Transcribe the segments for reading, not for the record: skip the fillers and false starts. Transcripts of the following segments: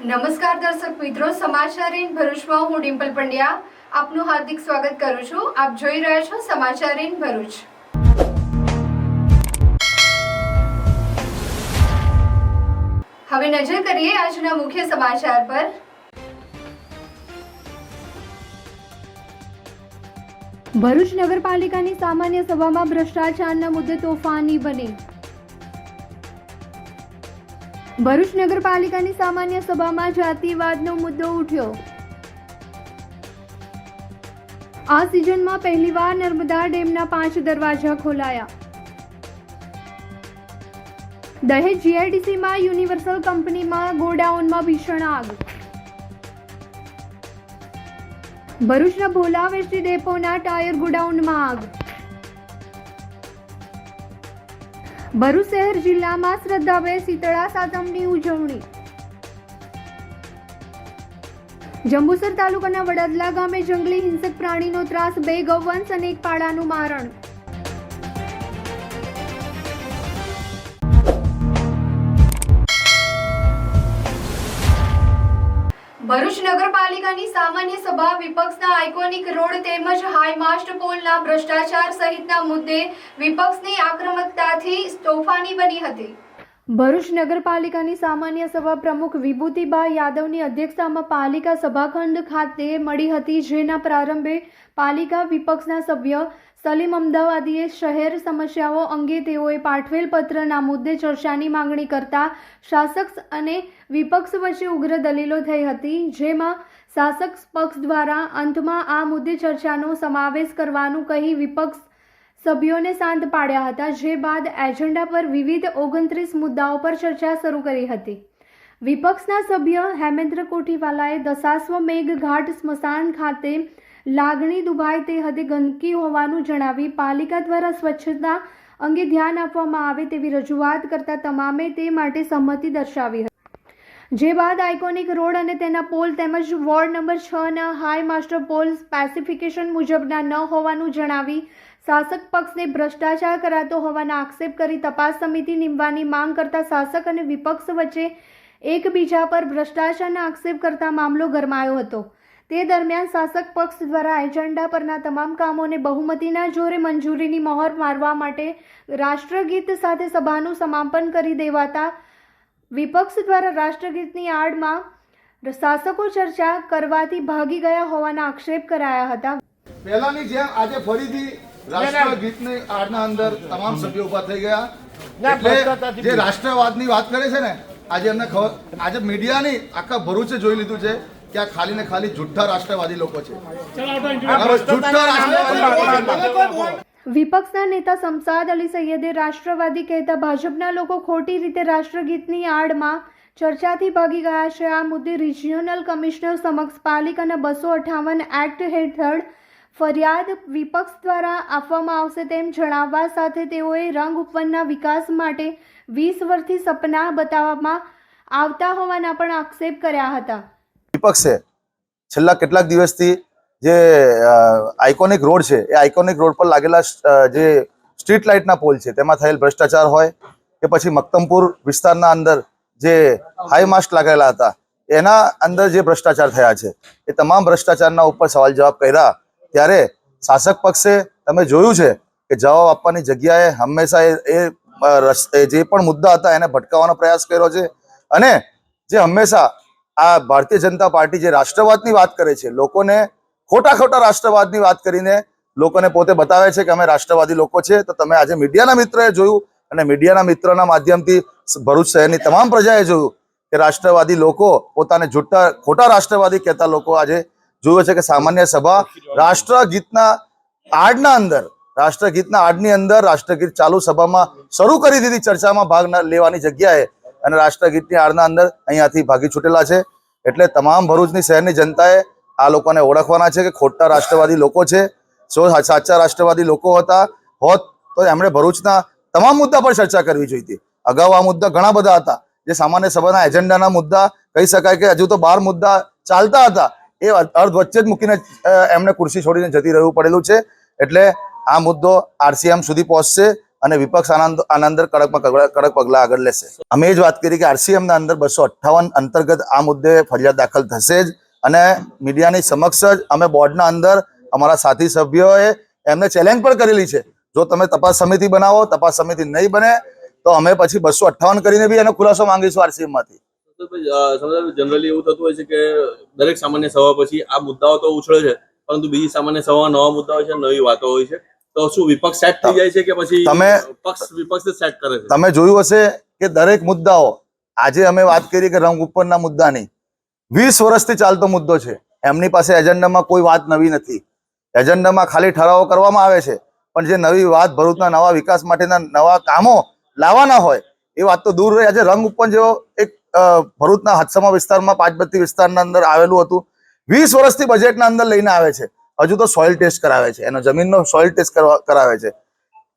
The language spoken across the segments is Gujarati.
નમસ્કાર દર્શક મિત્રો, સમાચાર ઇન ભરૂચમાં હું ડિમ્પલ પંડ્યા આપનું હાર્દિક સ્વાગત કરું છું। આપ જોઈ રહ્યા છો સમાચાર ઇન ભરૂચ। હવે નજર કરીએ આજના મુખ્ય સમાચાર પર। ભરૂચ નગરપાલિકાની સામાન્ય સભામાં ભ્રષ્ટાચારના મુદ્દે તોફાની બની। ભરૂચ નગરપાલિકાની સામાન્ય સભામાં જાતિવાદનો મુદ્દો ઉઠ્યો। આ સિઝનમાં પહેલીવાર નર્મદા ડેમના 5 દરવાજા ખોલાયા। દહેજ જીઆઈડીસીમાં યુનિવર્સલ કંપનીમાં ગોડાઉનમાં ભીષણ આગ। ભરૂચના ભોલા વેસ્ટી ડેપોના ટાયર ગોડાઉનમાં આગ। ભરૂચ શહેર જિલ્લામાં શ્રદ્ધાભેર શીતળા સાતમની ઉજવણી। જંબુસર તાલુકાના વડદલા ગામે જંગલી હિંસક પ્રાણીનો ત્રાસ, 2 ગૌવંશ અને 1 પાડાનું મારણ। ભરૂચ નગરપાલિકાની સામાન્ય સભા વિપક્ષના આઇકોનિક રોડ તેમજ હાઈમાસ્ટ પોલના ભ્રષ્ટાચાર સહિતના મુદ્દે વિપક્ષની આક્રમકતાથી તોફાની બની હતી। ભરૂચ નગરપાલિકાની સામાન્ય સભા પ્રમુખ વિભૂતિબા યાદવની અધ્યક્ષતામાં પાલિકા સભાખંડ ખાતે મળી હતી, જેના પ્રારંભે પાલિકા વિપક્ષના સભ્ય સલીમ અમદાવાદીએ શહેર સમસ્યાઓ અંગે તેઓએ પાઠવેલ પત્રના મુદ્દે ચર્ચાની માંગણી કરતા શાસક અને વિપક્ષ વચ્ચે ઉગ્ર દલીલો થઈ હતી, જેમાં શાસક પક્ષ દ્વારા અંતમાં આ મુદ્દે ચર્ચાનો સમાવેશ કરવાનું કહી વિપક્ષ સભ્યોને શાંત પાડ્યા હતા, જે બાદ એજન્ડા પર વિવિધ 29 મુદ્દાઓ પર ચર્ચા શરૂ કરી હતી। વિપક્ષના સભ્ય હેમેન્દ્ર કોઠીવાલાએ દશાશ્વ મેઘ ઘાટ સ્મશાન ખાતે લાગણી દુભાય તે હદે ગંદકી હોવાનું જણાવી પાલિકા દ્વારા સ્વચ્છતા અંગે ધ્યાન આપવામાં આવે તેવી રજૂઆત કરતા તમામે તે માટે સંમતિ દર્શાવી હતી, જે બાદ આઇકોનિક રોડ અને તેના પોલ તેમજ વોર્ડ નંબર 6ના હાઈ માસ્ટર પોલ સ્પેસિફિકેશન મુજબના ન હોવાનું જણાવી શાસક પક્ષને ભ્રષ્ટાચાર કરાતો હોવાના આક્ષેપ કરી તપાસ સમિતિ નીમવાની માંગ કરતા શાસક અને વિપક્ષ વચ્ચે એકબીજા પર ભ્રષ્ટાચારના આક્ષેપ કરતા મામલો ગરમાયો હતો। તે દરમિયાન શાસક પક્ષ દ્વારા એજન્ડા પરના તમામ કામોને બહુમતીના જોરે મંજૂરીની મહોર મારવા માટે રાષ્ટ્રગીત સાથે સભાનું સમાપન કરી દેવાતા વિપક્ષ દ્વારા રાષ્ટ્રગીતની આડમાં શાસકો ચર્ચા કરવાથી ભાગી ગયા હોવાના આક્ષેપ કરાયા હતા। પહેલાની જેમ આજે ફરીથી રાષ્ટ્રગીતની આડના અંદર તમામ સભ્યો ઉભા થઈ ગયા, એટલે જે રાષ્ટ્રવાદની વાત કરે છે ને, આજે એમને ખબર, આજે મીડિયાની આખા ભરૂચે જોઈ લીધું છે કે આ ખાલી ને ખાલી જુઠ્ઠા રાષ્ટ્રવાદી લોકો છે। વિપક્ષના નેતા શમશાદ અલી સૈયદે રાષ્ટ્રવાદી કહેતા ભાજપના લોકો ખોટી રીતે રાષ્ટ્રગીતની આડમાં ચર્ચાથી ભાગી ગયા છે। આ મુદ્દે રિજિયોનલ કમિશનર સમક્ષ પાલિકાના 258 એક્ટ હેઠળ ફરિયાદ વિપક્ષ દ્વારા આપવામાં આવશે તેમ જણાવવા સાથે તેઓએ રંગ ઉપવનના વિકાસ માટે 20 વર્ષથી સપના બતાવવામાં આવતા હોવાના પણ આક્ષેપ કર્યા હતા। વિપક્ષે છેલ્લા કેટલાક દિવસથી જે આઇકોનિક રોડ છે એ આઇકોનિક રોડ પર લાગેલા જે સ્ટ્રીટ લાઇટના પોલ છે તેમાં થયેલ ભ્રષ્ટાચાર હોય કે પછી મક્તમપુર વિસ્તારના અંદર જે હાઈ માસ્ટ લાગેલા હતા એના અંદર જે ભ્રષ્ટાચાર થયા છે એ તમામ ભ્રષ્ટાચારના ઉપર સવાલ જવાબ કર્યા, ત્યારે શાસક પક્ષે તમે જોયું છે કે જવાબ આપવાની જગ્યાએ હંમેશા એ જે પણ મુદ્દા હતા એને ભટકાવવાનો પ્રયાસ કર્યો છે, અને જે હંમેશા આ ભારતીય જનતા પાર્ટી જે રાષ્ટ્રવાદની વાત કરે છે, લોકોને ખોટા રાષ્ટ્રવાદની વાત કરીને લોકોને પોતે બતાવે છે કે અમે રાષ્ટ્રવાદી લોકો છે। તો તમે આજે મીડિયાના મિત્રોએ જોયું અને મીડિયાના મિત્રોના માધ્યમથી ભરૂચ શહેરની તમામ પ્રજાએ જોયું કે રાષ્ટ્રવાદી લોકો પોતાને ખોટા રાષ્ટ્રવાદી કહેતા લોકો આજે જોયું છે કે સામાન્ય સભા રાષ્ટ્રગીતના આડની અંદર રાષ્ટ્રગીત ચાલુ સભામાં શરૂ કરી દીધી ચર્ચામાં ભાગ લેવાની જગ્યાએ, અને રાષ્ટ્રગીતની આડના અંદર અહીંયાથી ભાગી છૂટેલા છે। એટલે તમામ ભરૂચની શહેરની જનતાએ આ લોકોને ઓળખવાના છે કે ખોટા રાષ્ટ્રવાદી લોકો છે। સાચા રાષ્ટ્રવાદી લોકો હોત તો એમણે ભરૂચના તમામ મુદ્દા પર ચર્ચા કરવી જોઈતી। અગાઉ આ મુદ્દા ઘણા બધા હતા, જે સામાન્ય સભાના એજન્ડાના મુદ્દા કહી શકાય કે હજુ તો 12 મુદ્દા ચાલતા હતા, એ અર્ધ વચ્ચે જ મૂકીને એમને ખુરશી છોડીને જતી રહેવું પડેલું છે। એટલે આ મુદ્દો આરસીએમ સુધી પહોંચશે અને વિપક્ષ આના અંદર કડક પગલા આગળ લેશે. અમે જ વાત કરી કે RCM ના અંદર 258 અંતર્ગત આ મુદ્દે ફરિયાદ દાખલ થશે જ, અને મીડિયાની સમક્ષ જ અમે બોર્ડના અંદર અમારા સાથી સભ્યોએ એમને ચેલેન્જ પણ કરેલી છે, જો તમે તપાસ સમિતિ બનાવો, તપાસ સમિતિ નહીં બને તો અમે પછી 258 કરીને બી એનો ખુલાસો માંગીશું RCM માંથી. જનરલી એવું થતું હોય છે કે દરેક સામાન્ય સભા પછી આ મુદ્દાઓ તો ઉછળે છે, પરંતુ બીજી સામાન્ય સભા નવા મુદ્દા હોય છે, નવી વાતો હોય છે, તો શું વિપક્ષ સેટ થઈ જાય છે કે પછી વિપક્ષ સેટ કરે છે? તમે જોયું હશે કે દરેક મુદ્દાઓ, આજે અમે વાત કરી કે રંગ ઉપરના મુદ્દાની, 20 વર્ષથી ચાલતો મુદ્દો છે. એમની પાસે એજન્ડામાં કોઈ વાત નવી નથી. એજન્ડામાં ખાલી ઠરાવો કરવામાં આવે છે, પણ જે નવી વાત ભરૂચના નવા વિકાસ માટેના નવા કામો લાવવાના હોય એ વાત તો દૂર રહી. આજે રંગ ઉપર જેવો એક ભરૂચના હાથસમા વિસ્તારમાં 532 વિસ્તારના અંદર આવેલું હતું, 20 વર્ષથી બજેટના અંદર લઈને આવે છે, હજુ તો સોઇલ ટેસ્ટ કરાવે છે, એનો જમીનનો સોઇલ ટેસ્ટ કરાવે છે.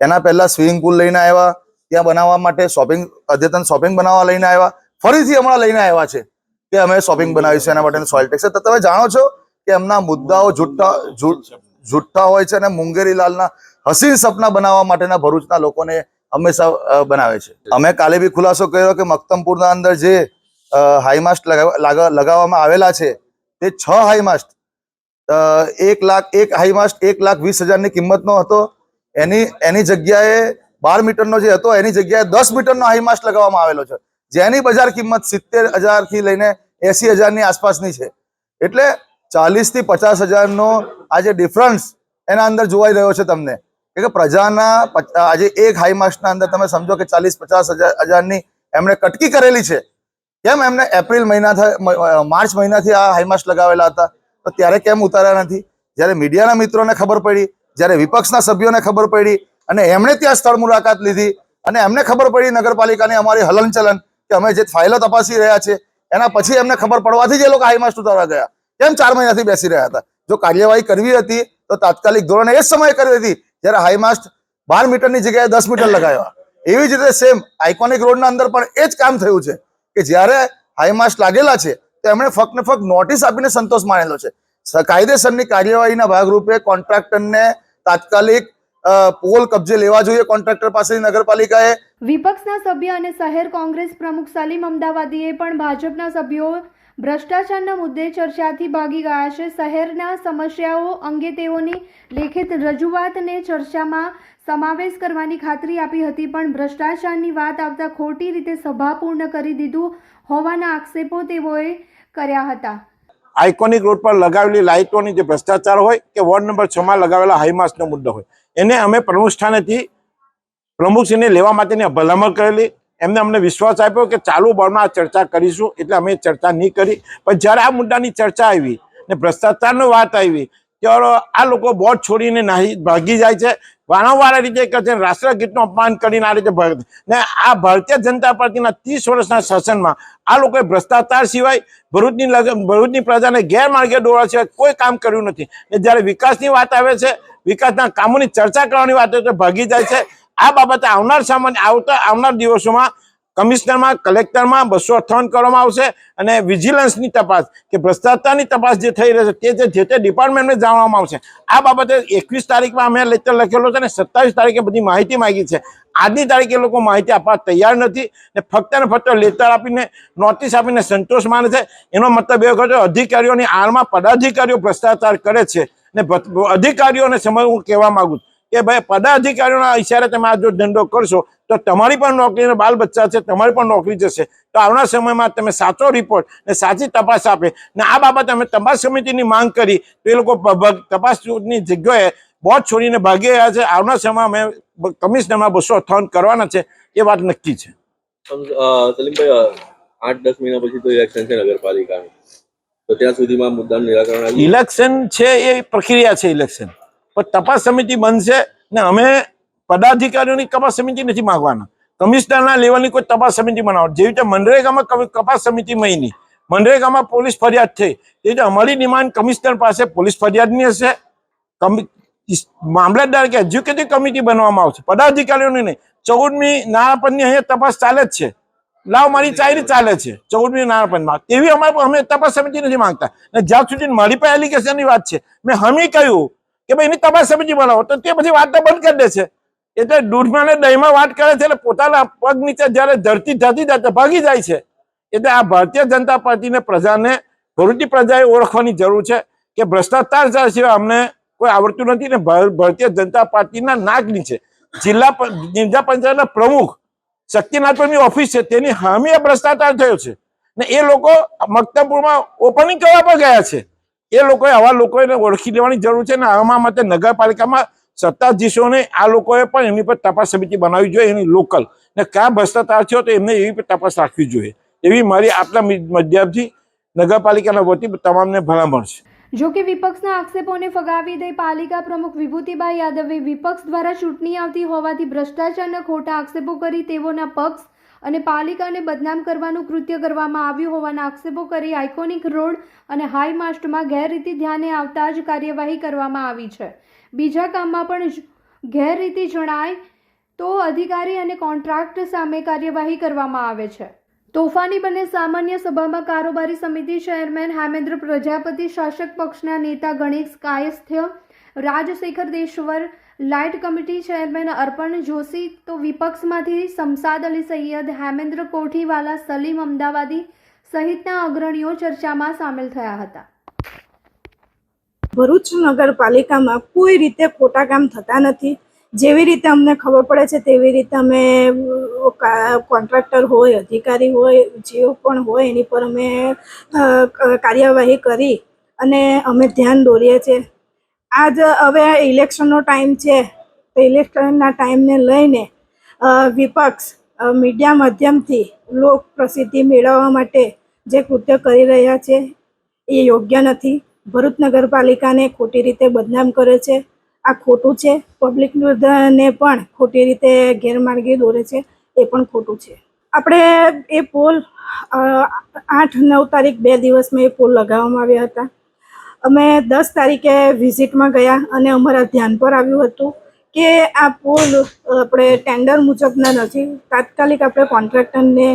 એના પહેલા સ્વિમિંગ પુલ લઈને આવ્યા, ત્યાં બનાવવા માટે અદ્યતન શોપિંગ બનાવવા લઈને આવ્યા, ફરીથી હમણાં લઈને આવ્યા છે કે અમે શોપિંગ બનાવીશું એના માટે સોઇલ ટેક્સ. તો તમે જાણો છો કે એમના મુદ્દાઓ જુઠ્ઠા હોય છે, અને મુંગેરીલાલના હસીન સપના બનાવવા માટેના ભરૂચના લોકોને હંમેશા બનાવે છે. અમે કાલે બી ખુલાસો કર્યો કે મક્તમપુરના અંદર જે હાઈમાસ્ટ લગાવવામાં આવેલા છે તે 6 હાઈમાસ્ટ, 1 હાઈમાસ્ટ 1,20,000 ની કિંમતનો હતો. એની જગ્યાએ 12 મીટરનો જે હતો એની જગ્યાએ 10 મીટરનો હાઈમાસ્ટ લગાવવામાં આવેલો છે, જેની બજાર કિંમત 70,000 થી લઈને 80,000 ની આસપાસની છે. એટલે 40 થી 50,000 નો આ જે ડિફરન્સ એના અંદર જોવાઈ રહ્યો છે તમને, કે પ્રજાના આજે એક હાઈમાસ્ટના અંદર તમે સમજો કે 40-50 હજારની એમણે કટકી કરેલી છે. કેમ એમને એપ્રિલ માર્ચ મહિનાથી આ હાઈમાસ્ટ લગાવેલા હતા, તો ત્યારે કેમ ઉતાર્યા નથી? જ્યારે મીડિયાના મિત્રોને ખબર પડી, જ્યારે વિપક્ષના સભ્યોને ખબર પડી અને એમણે ત્યાં સ્થળ મુલાકાત લીધી અને એમને ખબર પડી નગરપાલિકાની અમારી હલનચલન કે અમે જે ફાઇલો તપાસી રહ્યા છે, એના પછી એમને ખબર પડવાથી જ એ લોકો હાઈમાસ્ટ ઉતારવા ગયા. કેમ 4 મહિનાથી બેસી રહ્યા હતા? જો કાર્યવાહી કરવી હતી તો તાત્કાલિક ધોરણે એ જ સમયે કરવી હતી જ્યારે હાઈમાસ્ટ 12 મીટરની જગ્યાએ 10 મીટર લગાવ્યા. એવી જ રીતે સેમ આઇકોનિક રોડના અંદર પણ એ જ કામ થયું છે કે જ્યારે હાઈમાસ્ટ લાગેલા છે તો એમણે ફક્ત નોટિસ આપીને સંતોષ માનેલો છે. કાયદેસરની કાર્યવાહીના ભાગરૂપે કોન્ટ્રાક્ટરને તાત્કાલિક પોલ કબજે લેવા જોઈએ કોન્ટ્રાક્ટર પાસેથી નગરપાલિકાએ. વિપક્ષના સભ્ય અને શહેર કોંગ્રેસ પ્રમુખ સલીમ અમદાવાદીએ પણ ભાજપના સભ્યો ભ્રષ્ટાચારના મુદ્દે ચર્ચાથી ભાગી ગયા છે. શહેરના સમસ્યાઓ અંગે તેઓની લેખિત રજૂઆતને ચર્ચામાં સમાવેશ કરવાની ખાતરી આપી હતી, પણ ભ્રષ્ટાચારની વાત આવતા ખોટી રીતે સભા પૂર્ણ કરી દીધું હોવાના આક્ષેપો તેઓએ કર્યા હતા. આઇકોનિક રોડ પર લગાવેલી લાઇટોની જે ભ્રષ્ટાચાર હોય કે વોર્ડ નંબર 6 માં લગાવેલા હાઈમાસ્ટનો મુદ્દો હોય, એને અમે પ્રમુખ સ્થાનેથી પ્રમુખશ્રીને લેવા માટેની ભલામણ કરેલી. એમને અમને વિશ્વાસ આપ્યો કે ચાલુ બોર્ડમાં ચર્ચા કરીશું, એટલે અમે ચર્ચા નહીં કરી. પણ જ્યારે આ મુદ્દાની ચર્ચા આવી ને ભ્રષ્ટાચારની વાત આવી ત્યારે આ લોકો બોર્ડ છોડીને ભાગી જાય છે, વારંવાર આ રીતે કહે છે, રાષ્ટ્રગીતનું અપમાન કરીને આ રીતે ને આ ભારતીય જનતા પાર્ટીના 30 વર્ષના શાસનમાં આ લોકોએ ભ્રષ્ટાચાર સિવાય ભરૂચની પ્રજાને ગેરમાર્ગે દોરવા સિવાય કોઈ કામ કર્યું નથી. ને જ્યારે વિકાસની વાત આવે છે, વિકાસના કામોની ચર્ચા કરવાની વાત આવે તો ભાગી જાય છે. આ બાબતે આવનાર દિવસોમાં કમિશનરમાં, કલેક્ટરમાં 258 કરવામાં આવશે અને વિજિલન્સની તપાસ કે ભ્રષ્ટાચારની તપાસ જે થઈ રહી છે તે જે તે ડિપાર્ટમેન્ટને જાણવામાં આવશે. આ બાબતે 21 તારીખમાં અમે લેટર લખેલો છે અને 27 તારીખે બધી માહિતી માંગી છે. આજની તારીખે લોકો માહિતી આપવા તૈયાર નથી ને ફક્ત લેટર આપીને, નોટિસ આપીને સંતોષ માને છે. એનો મતલબ એવો કે અધિકારીઓની આડમાં પદાધિકારીઓ ભ્રષ્ટાચાર કરે છે ને અધિકારીઓને સમય હું કહેવા માંગુ છું કે ભાઈ પદાધિકારીઓના ઈશારે તમે આ જો ધંધો કરશો તો તમારી પણ નોકરીને બાલ બચ્ચા છે, તમારી પણ નોકરી જશે. તો આવનાર સમયમાં તમે સાચો રિપોર્ટ ને સાચી તપાસ આપે ને આ બાબતે અમે તપાસ સમિતિની માંગ કરી તો એ લોકો તપાસની જગ્યાએ બોર્ડ છોડીને ભાગી રહ્યા છે. આવનાર સમયમાં અમે કમિશનરમાં 258 કરવાના છે, એ વાત નક્કી છે. સલીમભાઈ, 8-10 મહિના પછી તો ઇલેક્શન છે નગરપાલિકાનું, તો ત્યાં સુધીમાં મુદ્દાનું નિરાકરણ ઇલેક્શન છે એ પ્રક્રિયા છે. ઇલેક્શન પણ તપાસ સમિતિ બનશે ને અમે પદાધિકારીઓની તપાસ સમિતિ નથી માંગવાના, કમિશનરના લેવલની કોઈ તપાસ સમિતિ બનાવો. જેવી રીતે મનરેગામાં તપાસ સમિતિ મળી, મનરેગામાં પોલીસ ફરિયાદ થઈ, એ રીતે અમારી ડિમાન્ડ કમિશનર પાસે પોલીસ ફરિયાદની હશે, મામલતદાર કે એજ્યુકેટિવ કમિટી બનાવવામાં આવશે, પદાધિકારીઓની નહીં. 14મી નાણાપંચની અહીંયા તપાસ ચાલે જ છે, લાવ મારી ચાયરી ચાલે છે 14મી નાણાપંચમાં, તેવી અમે તપાસ સમિતિ નથી માંગતા. ને જ્યાં સુધી મારી પાસે એલિગેશનની વાત છે, મેં હમી કહ્યું કે ભાઈ એની તપાસ સમિતિ બનાવો, તો તે પછી વાત તો બંધ કરી દે છે. એટલે દૂધમાં ને દહીંમાં વાત કરે છે, એટલે પોતાના પગ નીચે જયારે ધરતી જતી જાય ભાગી જાય છે. એટલે આ ભારતીય જનતા પાર્ટીને પ્રજાને ભરૂચની પ્રજાએ ઓળખવાની જરૂર છે કે ભ્રષ્ટાચાર સિવાય અમને કોઈ આવડતું નથી ને ભારતીય જનતા પાર્ટીના નાક નીચે જિલ્લા પંચાયતના પ્રમુખ શક્તિનાથની ઓફિસ છે, તેની હામીએ ભ્રષ્ટાચાર થયો છે ને એ લોકો મક્તમપુરમાં ઓપનિંગ કરવા પર ગયા છે. એ લોકોએ આવા લોકોને ઓળખી લેવાની જરૂર છે ને આમાં માટે નગરપાલિકામાં સત્તાધીશોને આ લોકોએ પણ એમની પર તપાસ સમિતિ બનાવવી જોઈએ, એની લોકલ ને કયા ભ્રષ્ટાચાર થયો તો એમને એવી તપાસ રાખવી જોઈએ, એવી મારી આપણા માધ્યમથી નગરપાલિકાના વતી તમામને ભલામણ છે. જો કે વિપક્ષના આક્ષેપોને ફગાવી દઈ પાલિકા પ્રમુખ વિભૂતિબા યાદવે વિપક્ષ દ્વારા ચૂંટણી આવતી હોવાથી ભ્રષ્ટાચારના ખોટા આક્ષેપો કરી તેઓના પક્ષ અને પાલિકાને બદનામ કરવાનું કૃત્ય કરવામાં આવ્યું હોવાના આક્ષેપો કરી આઇકોનિક રોડ અને હાઈ માસ્ટમાં ગેરરીતિ ધ્યાને આવતા જ કાર્યવાહી કરવામાં આવી છે. બીજા કામમાં પણ ગેરરીતિ જણાય તો અધિકારી અને કોન્ટ્રાક્ટ સામે કાર્યવાહી કરવામાં આવે છે. તોફાની બને સામાન્ય સભામાં કારોબારી સમિતિ ચેરમેન હેમેન્દ્ર પ્રજાપતિ, શાસક પક્ષના નેતા Ganesh કાયસ્થ્ય, Rajasekhara દેશવર, light committee chairman અર્પણ જોશી તો વિપક્ષમાંથી શમસાદ અલી સૈયદ, હેમેન્દ્ર કોઠીવાલા, સલીમ અમદાવાદી સહિતના અગ્રણીઓ ચર્ચામાં સામેલ થયા હતા. ભરૂચ નગરપાલિકામાં કોઈ રીતે ખોટા કામ થતા નથી. જેવી રીતે અમને ખબર પડે છે તેવી રીતે અમે કોન્ટ્રાક્ટર હોય, અધિકારી હોય, જે પણ હોય એની પર અમે કાર્યવાહી કરી અને અમે ધ્યાન દોરીએ છીએ. આજ હવે ઇલેક્શનનો ટાઈમ છે તો ઇલેક્શનના ટાઈમને લઈને વિપક્ષ મીડિયા માધ્યમથી લોક પ્રસિદ્ધિ મેળવવા માટે જે કૃત્ય કરી રહ્યા છે એ યોગ્ય નથી. ભરૂચ નગરપાલિકાને ખોટી રીતે બદનામ કરે છે, આ ખોટું છે. પબ્લિકને પણ ખોટી રીતે ગેરમાર્ગે દોરે છે, એ પણ ખોટું છે. આપણે એ પોલ 8-9 તારીખ 2 દિવસમાં એ પોલ લગાવવામાં આવ્યા હતા. અમે 10 તારીખે વિઝિટમાં ગયા અને અમારા ધ્યાન પર આવ્યું હતું કે આ પોલ આપણે ટેન્ડર મુજબના નથી. તાત્કાલિક આપણે કોન્ટ્રાક્ટરને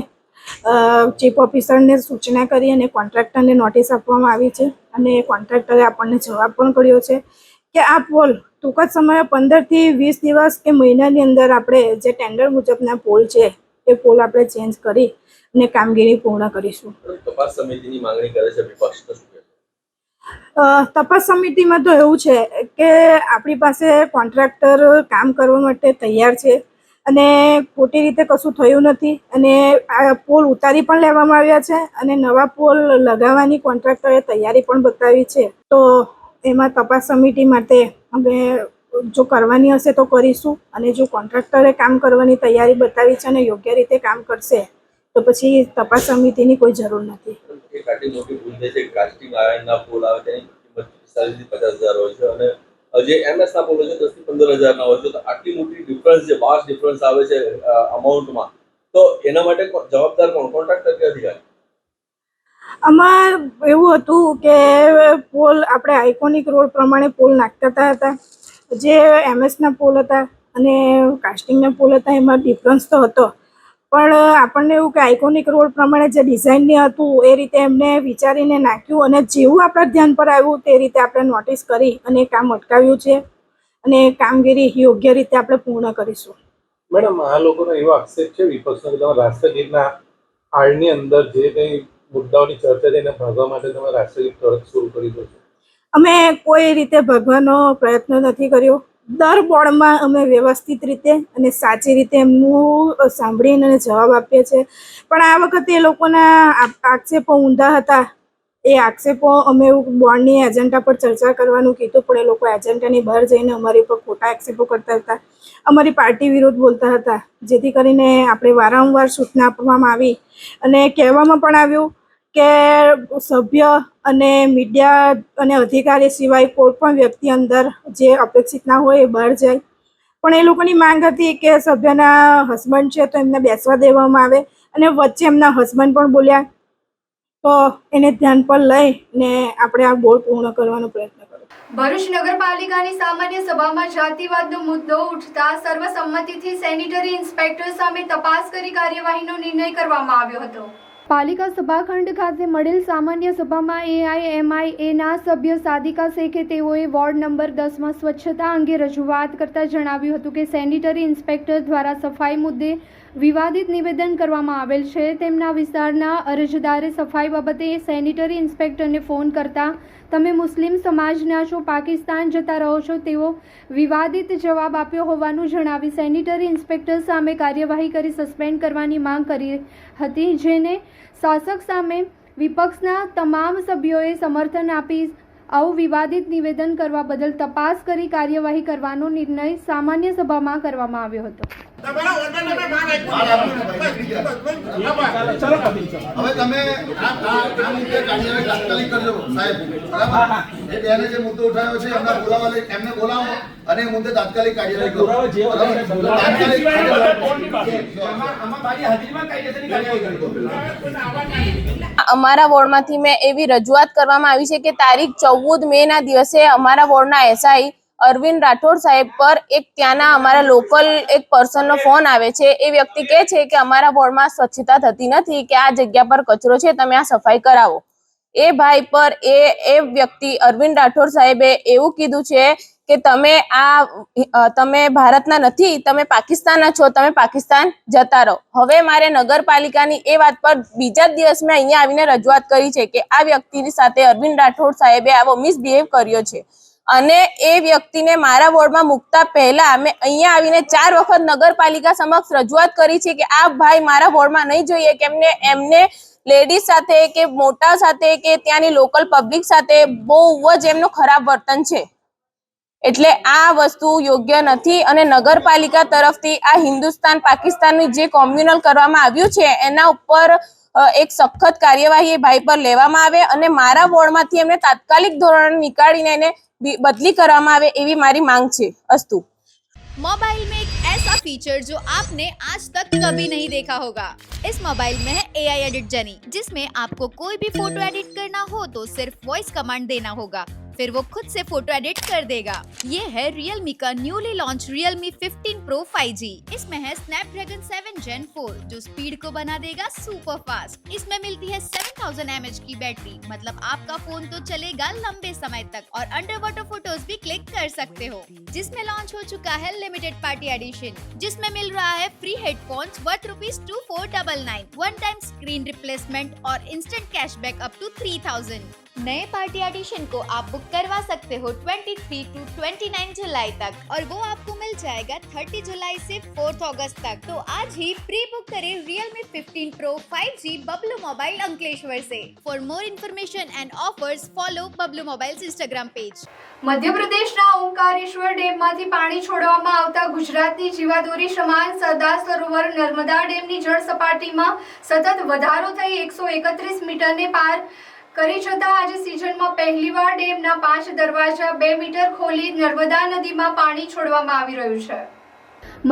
ચીફ ઓફિસરને સૂચના કરી અને કોન્ટ્રાક્ટરને નોટિસ આપવામાં આવી છે અને કોન્ટ્રાક્ટરે આપણને જવાબ પણ કર્યો છે કે આ પોલ ટૂંક જ સમયે 15 થી 20 દિવસ કે મહિનાની અંદર આપણે જે ટેન્ડર મુજબના પોલ છે એ પોલ આપણે ચેન્જ કરી અને કામગીરી પૂર્ણ કરીશું. તપાસ સમિતિની માંગણી કરે છે વિપક્ષ. તપાસ સમિતિમાં તો એવું છે કે આપણી પાસે કોન્ટ્રાક્ટર કામ કરવા માટે તૈયાર છે અને ખોટી રીતે કશું થયું નથી અને આ પોલ ઉતારી પણ લેવામાં આવ્યા છે અને નવા પોલ લગાવવાની કોન્ટ્રાક્ટરે તૈયારી પણ બતાવી છે. તો એમાં તપાસ સમિતિ માટે અમે જો કરવાની હશે તો કરીશું અને જો કોન્ટ્રાક્ટરે કામ કરવાની તૈયારી બતાવી છે અને યોગ્ય રીતે કામ કરશે તો પછી તપાસ સમિતિની કોઈ જરૂર નથી. એક આટલી મોટી ભૂલ થઈ છે, કાસ્ટિંગ આયર્નના પોલ આવે તેની કિંમત 40,000 થી 50,000 હોય છે અને જે એમએસ ના પોલ હોય છે 10,000 થી 15,000 ના હોય છે. તો આટલી મોટી ડિફરન્સ છે, વાસ્ટ ડિફરન્સ આવે છે અમાઉન્ટમાં, તો એના માટે જવાબદાર કોણ, કોન્ટ્રાક્ટર કે અધિકારી? આમાં એવું હતું કે પોલ આપણે આઇકોનિક રોડ પ્રમાણે પોલ નાખતા હતા. જે એમએસના પોલ હતા અને કાસ્ટિંગના પોલ હતા એમાં ડિફરન્સ તો હતો, પણ આપણને એવું કે આઇકોનિક રોડ પ્રમાણે જે ડિઝાઇનની હતું એ રીતે એમને વિચારીને નાખ્યું અને જેવું આપણા ધ્યાન પર આવ્યું તે રીતે આપણે નોટિસ કરી અને કામ અટકાવ્યું છે અને કામગીરી યોગ્ય રીતે આપણે પૂર્ણ કરીશું. મેડમ, આ લોકોનો એવો આક્ષેપ છે વિપક્ષનો કે તમે રાષ્ટ્રગીતના આડની અંદર જે કંઈ મુદ્દાઓની ચર્ચા છે એને ભાગવા માટે તમે રાષ્ટ્રગીત તરત શરૂ કરી દો છો. અમે કોઈ રીતે ભાગવાનો પ્રયત્ન નથી કર્યો. દર બોર્ડમાં અમે વ્યવસ્થિત રીતે અને સાચી રીતે એમનું સાંભળીને જવાબ આપીએ છીએ, પણ આ વખતે એ લોકોના આક્ષેપો ઊંધા હતા. એ આક્ષેપો અમે બોર્ડની એજન્ડા પર ચર્ચા કરવાનું કીધું પણ એ લોકો એજન્ડાની બહાર જઈને અમારી પર ખોટા આક્ષેપો કરતા હતા, અમારી પાર્ટી વિરુદ્ધ બોલતા હતા, જેથી કરીને આપણે વારંવાર સૂચના આપવામાં આવી અને કહેવામાં પણ આવ્યું કે સભ્ય અને મીડિયા અને અધિકારી સિવાય કોઈ પણ વ્યક્તિ અંદર જે અપેક્ષિત ના હોય એ બહાર જાય. પણ એ લોકોની માંગ હતી કે સભ્યના હસબન્ડ છે તો એમને બેસવા દેવામાં આવે અને વચ્ચે એમના હસબન્ડ પણ બોલ્યા, તો એને ધ્યાન પર લઈને આપણે આ બોર્ડ પૂર્ણ કરવાનો પ્રયત્ન કર્યો. ભરૂચ નગરપાલિકાની સામાન્ય સભામાં જાતિવાદનો મુદ્દો ઉઠતા સર્વસંમતિથી સેનિટરી ઇન્સ્પેક્ટર સામે તપાસ કરી કાર્યવાહીનો નિર્ણય કરવામાં આવ્યો હતો. પાલિકા સભાખંડ ખાતે મળેલ સામાન્ય સભામાં AIMIAના સભ્ય સાદિકા શેખે તેઓએ વોર્ડ નંબર 10માં સ્વચ્છતા અંગે રજૂઆત કરતા જણાવ્યું હતું કે સેનિટરી ઇન્સ્પેક્ટર દ્વારા સફાઈ મુદ્દે વિવાદિત નિવેદન કરવામાં આવેલ છે. તેમના વિસ્તારના અરજદારે સફાઈ બાબતે સેનિટરી ઇન્સ્પેક્ટરને ફોન કરતા તમે મુસ્લિમ સમાજના છો, પાકિસ્તાન જતા રહો છો તેવો વિવાદિત જવાબ આપ્યો હોવાનું જણાવી સેનિટરી ઇન્સ્પેક્ટર સામે કાર્યવાહી કરી સસ્પેન્ડ કરવાની માંગ કરી હતી, જેને શાસક સામે વિપક્ષના તમામ સભ્યોએ સમર્થન આપી આવું વિવાદિત નિવેદન કરવા બદલ તપાસ કરી કાર્યવાહી કરવાનો નિર્ણય સામાન્ય સભામાં કરવામાં આવ્યો હતો. હવે તમે આ મુદ્દે કાર્યવાહી તાત્કાલિક કરજો સાહેબ, બરાબર? એ બેને જે મુદ્દો ઉઠાવ્યો છે એમને બોલાવો અને એ મુદ્દે તાત્કાલિક કાર્યવાહી કરો. અમારા વોર્ડમાંથી મેં એવી રજૂઆત કરવામાં આવી છે કે તારીખ 14 મે ના દિવસે અમારા વોર્ડના એસઆઈ અરવિંદ રાઠોડ સાહેબ પર એક ત્યાંના અમારા લોકલ એક પર્સનનો ફોન આવે છે. એ વ્યક્તિ કહે છે કે અમારા વોર્ડમાં સ્વચ્છતા થતી નથી, કે આ જગ્યા પર કચરો છે, તમે આ સફાઈ કરાવો. એ ભાઈ પર એ વ્યક્તિ અરવિંદ રાઠોડ સાહેબે એવું કીધું છે કે તમે ભારતના નથી, તમે પાકિસ્તાનના છો, તમે પાકિસ્તાન જતા રહો. હવે મારે નગરપાલિકાની એ વાત પર બીજા જ દિવસ મેં અહીંયા આવીને રજૂઆત કરી છે કે આ વ્યક્તિની સાથે અરવિંદ રાઠોડ સાહેબે આવો મિસબિહેવ કર્યો છે અને એ વ્યક્તિને મારા વોર્ડમાં મૂકતા પહેલા મેં અહીંયા આવીને 4 વખત નગરપાલિકા સમક્ષ રજૂઆત કરી છે કે આ ભાઈ મારા વોર્ડમાં નહીં જોઈએ, કે એમને લેડીઝ સાથે કે મોટા સાથે કે ત્યાંની લોકલ પબ્લિક સાથે બહુ જ એમનું ખરાબ વર્તન છે. એટલે આ વસ્તુ યોગ્ય નથી અને નગરપાલિકા તરફથી આ હિન્દુસ્તાન પાકિસ્તાનનું જે કોમ્યુનલ કરવામાં આવ્યું છે એના ઉપર એક સખત કાર્યવાહી ભાઈ પર લેવામાં આવે અને મારા વોર્ડમાંથી એમને તાત્કાલિક ધોરણે નીકાળીને એને बदली કરવામાં આવે એવી મારી માંગ છે. અસ્તુ. मोबाइल में एक ऐसा फीचर जो आपने आज तक कभी नहीं देखा होगा. इस मोबाइल में है AI एडिट जनी, जिसमें आपको कोई भी फोटो एडिट करना हो तो सिर्फ वॉइस कमांड देना होगा, फिर वो खुद से फोटो एडिट कर देगा. ये है Realme का newly launch Realme 15 Pro 5G. इसमें है Snapdragon 7 Gen 4 जो स्पीड को बना देगा सुपर फास्ट. इसमें मिलती है 7000 mAh की बैटरी, मतलब आपका फोन तो चलेगा लंबे समय तक और अंडर वाटर फोटोज भी क्लिक कर सकते हो. जिसमें लॉन्च हो चुका है लिमिटेड पार्टी एडिशन, जिसमें मिल रहा है free headphones worth ₹2499, one time screen replacement और इंस्टेंट कैशबैक अप टू 3000. नए पार्टी एडिशन को आप बुक करवा सकते हो 23 to 29 जुलाई तक और वो आपको मिल जाएगा 30 जुलाई से 4 अगस्त तक. तो आज ही प्री बुक करें Realme 15 Pro 5G Bablu mobile Ankleshwar से. For more information and offers follow Bablu mobiles Instagram page. મધ્યપ્રદેશના ઓમકારેશ્વર ડેમમાંથી પાણી છોડવામાં આવતા ગુજરાતની જીવાદોરી સમાન સરદાર સરોવર નર્મદા ડેમની જળ સપાટીમાં સતત વધારો થઈ 131 મીટરને પાર કરી જતા આજે સિઝનમાં પહેલીવાર ડેમના 5 દરવાજા 2 મીટર ખોલી નર્મદા નદીમાં પાણી છોડવામાં આવી રહ્યું છે.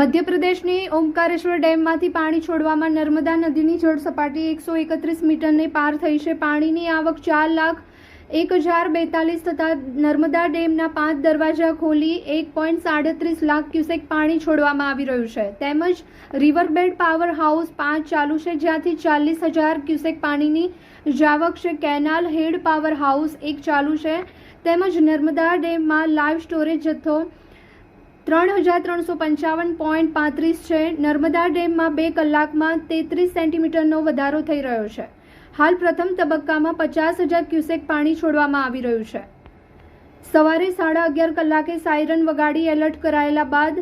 મધ્યપ્રદેશની ઓમકારેશ્વર ડેમમાંથી પાણી છોડવામાં નર્મદા નદીની જળ સપાટી 131 મીટરને પાર થઈ છે. પાણીની આવક 4,01,042 થતા નર્મદા ડેમના 5 દરવાજા ખોલી 1.37 લાખ ક્યુસેક પાણી છોડવામાં આવી રહ્યું છે. તેમજ રિવરબેડ પાવર હાઉસ 5 ચાલુ છે, જ્યાંથી 40,000 ક્યુસેક પાણીની જાવક છે. કેનાલ હેડ પાવર હાઉસ 1 ચાલુ છે. તેમજ નર્મદા ડેમમાં લાઈવ સ્ટોરેજ જથ્થો 3,355.35 છે. નર્મદા ડેમમાં 2 કલાકમાં 33 સેન્ટીમીટરનો વધારો થઈ રહ્યો છે. હાલ પ્રથમ તબક્કામાં 50,000 ક્યુસેક પાણી છોડવામાં આવી રહ્યું છે. સવારે 11:30 કલાકે સાયરન વગાડી એલર્ટ કરાયેલા બાદ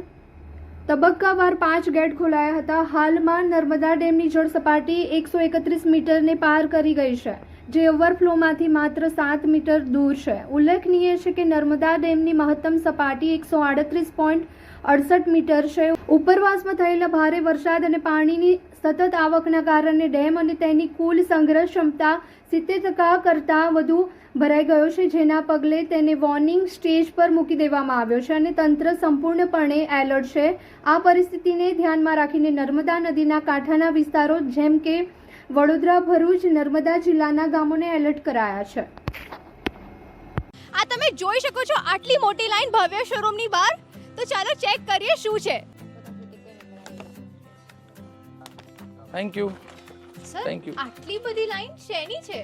તબક્કાવાર 5 ગેટ ખોલાયા હતા. હાલમાં નર્મદા ડેમની જળ સપાટી 131 મીટરને પાર કરી ગઈ છે, જે ઓવરફ્લોમાંથી માત્ર 7 મીટર દૂર છે. ઉલ્લેખનીય છે કે નર્મદા ડેમની મહત્તમ સપાટી 138.68 મીટર છે. ઉપરવાસમાં થયેલા ભારે વરસાદ અને પાણીની સતત આવકના કારણે ડેમ અને તેની કુલ સંગ્રહ ક્ષમતા 70% કરતાં વધુ ભરાઈ ગયો છે, જેના પગલે તેને વોર્નિંગ સ્ટેજ પર મૂકી દેવામાં આવ્યો છે અને તંત્ર સંપૂર્ણપણે એલર્ટ છે. આ પરિસ્થિતિને ધ્યાનમાં રાખીને નર્મદા નદીના કાંઠાના વિસ્તારો જેમ કે વડોદરા, ભરૂચ, નર્મદા જિલ્લાના ગામોને એલર્ટ કરાયા છે. આ તમે જોઈ શકો છો આટલી મોટી લાઈન ભવ્ય શોરૂમની બહાર. તો ચાલો ચેક કરીએ શું છે. Thank you. Sir Thank you. આટલી બધી લાઈન શેની છે?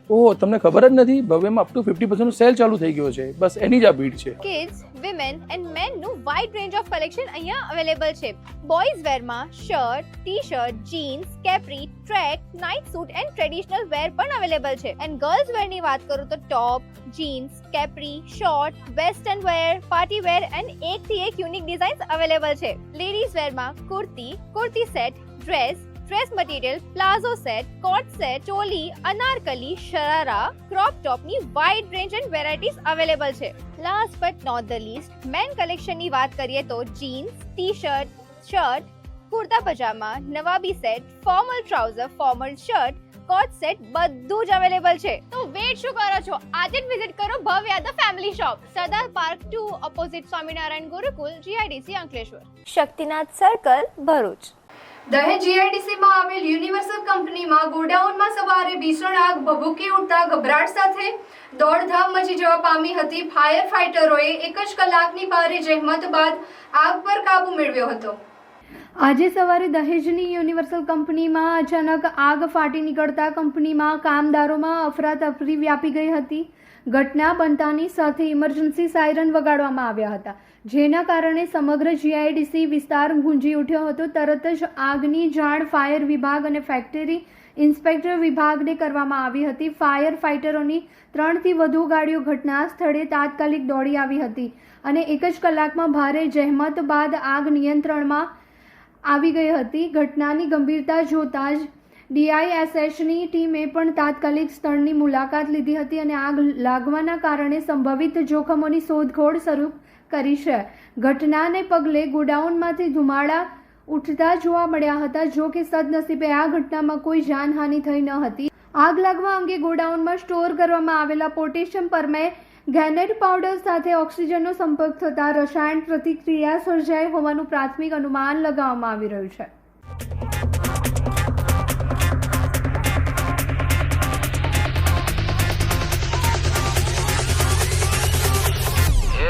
ઓહ, તમને ખબર જ નથી? ભવ્યમાં અપ ટુ 50% સેલ ચાલુ થઈ ગયો છે. બસ એની જ આ ભીડ છે. કિડ્સ, વિમેન એન્ડ મેન નું વાઇડ રેન્જ ઓફ કલેક્શન અહીંયા અવેલેબલ છે. બોયઝ વેરમાં shirt, t-shirt, jeans, capri, track, night suit and traditional wear પણ અવેલેબલ છે. એન્ડ ગર્લ્સ વેરની વાત કરું તો top, jeans, capri, short, western wear, party wear and એકથી એક યુનિક ડિઝાઇન્સ અવેલેબલ છે. લેડીઝ વેરમાં kurti, kurti set, dress material, palazzo set, coat set, choli, anarkali, sharara, crop ટોપની wide range and varieties available છે. Last but not the least, men કલેક્શનની વાત કરીએ તો jeans, t-shirt, shirt, kurta pyjama, nawabi set, formal trouser, formal shirt, coat set બધું જ અવેલેબલ છે. તો વેટ શું કરો છો? આજે જ વિઝિટ કરો ભવ્ય the family shop, Sardar park 2 opposite Swaminarayan Gurukul, GIDC Ankleshwar, Shaktinath circle, Bharuch. દહેજ જીઆઈડીસીમાં આવેલ યુનિવર્સલ કંપનીમાં ગોડાઉનમાં સવારે ભીષણ આગ ભભૂકી ઉઠતા ગભરાટ સાથે દોડધામ મચી જવા પામી હતી. ફાયર ફાઇટરોએ 1 જ કલાકની ભારે જહેમત બાદ આગ પર કાબુ મેળવ્યો હતો. આજે સવારે દહેજની યુનિવર્સલ કંપનીમાં અચાનક આગ ફાટી નીકળતા કંપનીમાં કામદારોમાં અફરાતફરી વ્યાપી ગઈ હતી. ઘટના બનતાની સાથે ઇમરજન્સી સાયરન વગાડવામાં આવ્યા હતા, જેના કારણે સમગ્ર જીઆઈડીસી વિસ્તાર ગુંજી ઉઠ્યો હતો. તરત જ આગની જાણ ફાયર વિભાગ અને ફેક્ટરી ઇન્સ્પેક્ટર વિભાગને કરવામાં આવી હતી. ફાયર ફાઇટરોની 3થી વધુ ગાડીઓ ઘટના સ્થળે તાત્કાલિક દોડી આવી હતી અને 1 જ કલાકમાં ભારે જહેમત બાદ આગ નિયંત્રણમાં આવી ગઈ હતી. ઘટનાની ગંભીરતા જોતા જ DISHની ટીમે પણ તાત્કાલિક સ્થળની મુલાકાત લીધી હતી અને આગ લાગવાના કારણે સંભવિત જોખમોની શોધખોળ શરૂ કરી છે. ઘટનાને પગલે ગોડાઉનમાંથી ધુમાડા ઉઠતા જોવા મળ્યા હતા. જો કે સદનસીબે આ ઘટનામાં કોઈ જાનહાનિ થઈ ન હતી. આગ લાગવા અંગે ગોડાઉનમાં સ્ટોર કરવામાં આવેલા પોટેશિયમ પરમેંગેનેટ પાવડર સાથે ઓક્સિજનનો સંપર્ક થતાં રસાયણ પ્રતિક્રિયા સર્જાઈ હોવાનું પ્રાથમિક અનુમાન લગાવવામાં આવી રહ્યું છે.